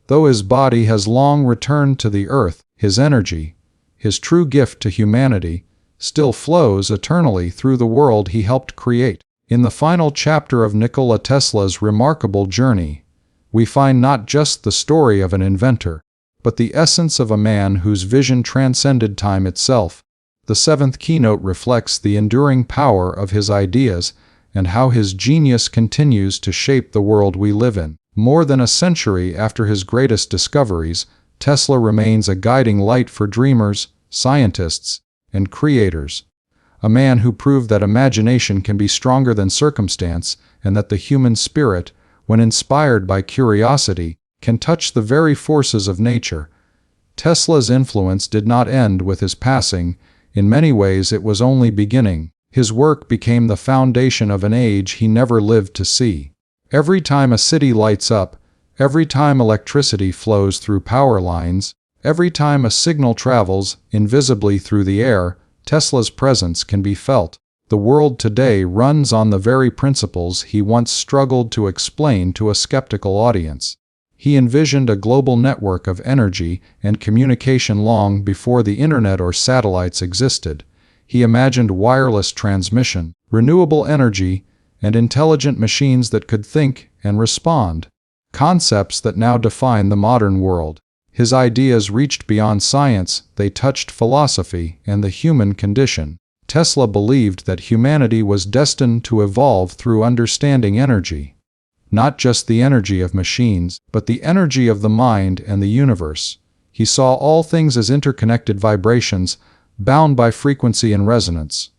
Though his body has long returned to the earth, his energy, his true gift to humanity, still flows eternally through the world he helped create. In the final chapter of Nikola Tesla's remarkable journey, we find not just the story of an inventor, but the essence of a man whose vision transcended time itself. The seventh keynote reflects the enduring power of his ideas and how his genius continues to shape the world we live in. More than a century after his greatest discoveries, Tesla remains a guiding light for dreamers, scientists, and creators. A man who proved that imagination can be stronger than circumstance and that the human spirit, when inspired by curiosity, can touch the very forces of nature. Tesla's influence did not end with his passing. In many ways it was only beginning. His work became the foundation of an age he never lived to see. Every time a city lights up, every time electricity flows through power lines, every time a signal travels invisibly through the air, Tesla's presence can be felt. The world today runs on the very principles he once struggled to explain to a skeptical audience. He envisioned a global network of energy and communication long before the internet or satellites existed. He imagined wireless transmission, renewable energy, and intelligent machines that could think and respond, concepts that now define the modern world. His ideas reached beyond science, they touched philosophy and the human condition. Tesla believed that humanity was destined to evolve through understanding energy. Not just the energy of machines, but the energy of the mind and the universe. He saw all things as interconnected vibrations, bound by frequency and resonance.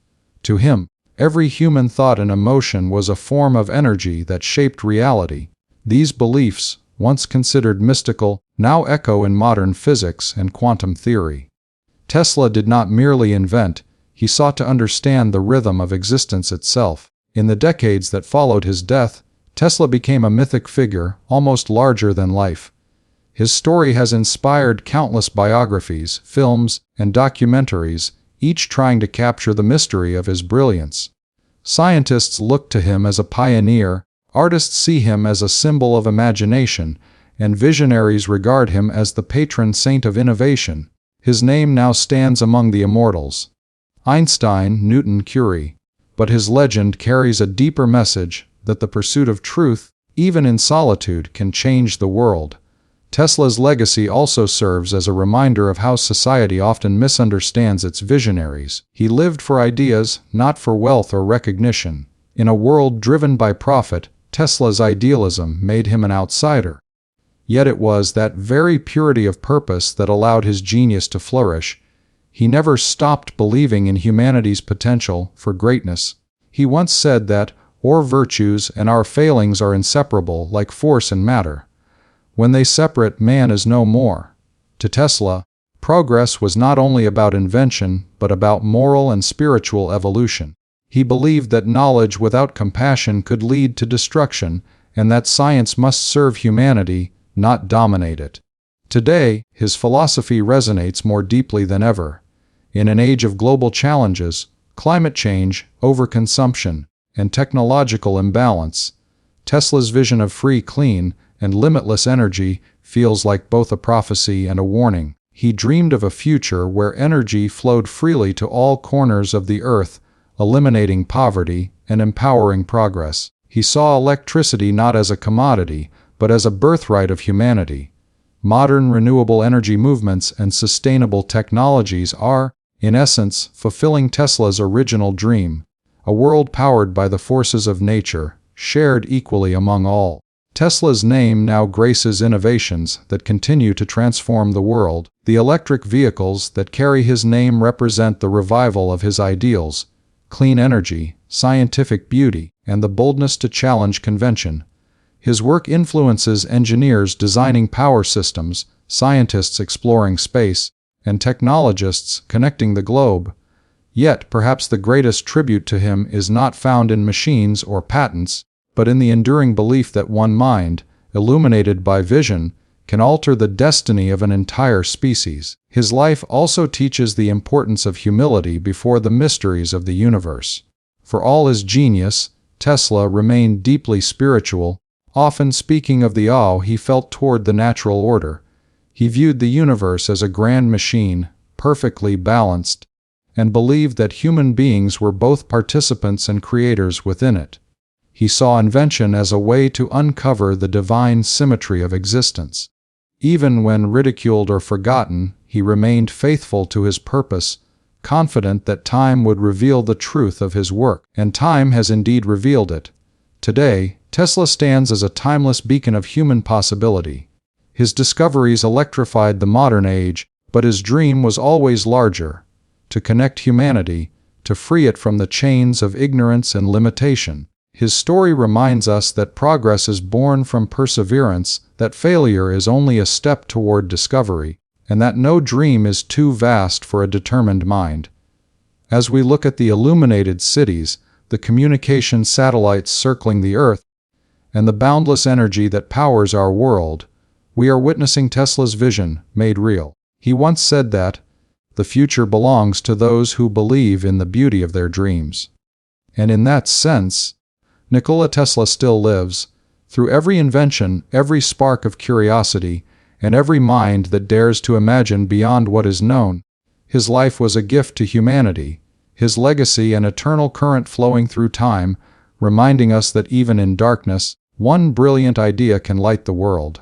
To him, every human thought and emotion was a form of energy that shaped reality. These beliefs, once considered mystical, now echo in modern physics and quantum theory. Tesla did not merely invent, he sought to understand the rhythm of existence itself. In the decades that followed his death, Tesla became a mythic figure, almost larger than life. His story has inspired countless biographies, films, and documentaries, each trying to capture the mystery of his brilliance. Scientists look to him as a pioneer, artists see him as a symbol of imagination, and visionaries regard him as the patron saint of innovation. His name now stands among the immortals. Einstein, Newton, Curie. But his legend carries a deeper message, that the pursuit of truth, even in solitude, can change the world. Tesla's legacy also serves as a reminder of how society often misunderstands its visionaries. He lived for ideas, not for wealth or recognition. In a world driven by profit, Tesla's idealism made him an outsider. Yet it was that very purity of purpose that allowed his genius to flourish. He never stopped believing in humanity's potential for greatness. He once said that our virtues and our failings are inseparable, like force and matter. When they separate, man is no more. To Tesla, progress was not only about invention, but about moral and spiritual evolution. He believed that knowledge without compassion could lead to destruction, and that science must serve humanity, not dominate it. Today, his philosophy resonates more deeply than ever. In an age of global challenges, climate change, overconsumption, and technological imbalance, Tesla's vision of free, clean, and limitless energy feels like both a prophecy and a warning. He dreamed of a future where energy flowed freely to all corners of the earth, eliminating poverty and empowering progress. He saw electricity not as a commodity, but as a birthright of humanity. Modern renewable energy movements and sustainable technologies are, in essence, fulfilling Tesla's original dream, a world powered by the forces of nature, shared equally among all. Tesla's name now graces innovations that continue to transform the world. The electric vehicles that carry his name represent the revival of his ideals: clean energy, scientific beauty, and the boldness to challenge convention. His work influences engineers designing power systems, scientists exploring space, and technologists connecting the globe. Yet, perhaps the greatest tribute to him is not found in machines or patents, but in the enduring belief that one mind, illuminated by vision, can alter the destiny of an entire species. His life also teaches the importance of humility before the mysteries of the universe. For all his genius, Tesla remained deeply spiritual, often speaking of the awe he felt toward the natural order. He viewed the universe as a grand machine, perfectly balanced, and believed that human beings were both participants and creators within it. He saw invention as a way to uncover the divine symmetry of existence. Even when ridiculed or forgotten, he remained faithful to his purpose, confident that time would reveal the truth of his work, and time has indeed revealed it. Today, Tesla stands as a timeless beacon of human possibility. His discoveries electrified the modern age, but his dream was always larger: to connect humanity, to free it from the chains of ignorance and limitation. His story reminds us that progress is born from perseverance, that failure is only a step toward discovery, and that no dream is too vast for a determined mind. As we look at the illuminated cities, the communication satellites circling the Earth, and the boundless energy that powers our world, we are witnessing Tesla's vision made real. He once said that, "The future belongs to those who believe in the beauty of their dreams." And in that sense, Nikola Tesla still lives, through every invention, every spark of curiosity, and every mind that dares to imagine beyond what is known. His life was a gift to humanity, his legacy an eternal current flowing through time, reminding us that even in darkness, one brilliant idea can light the world.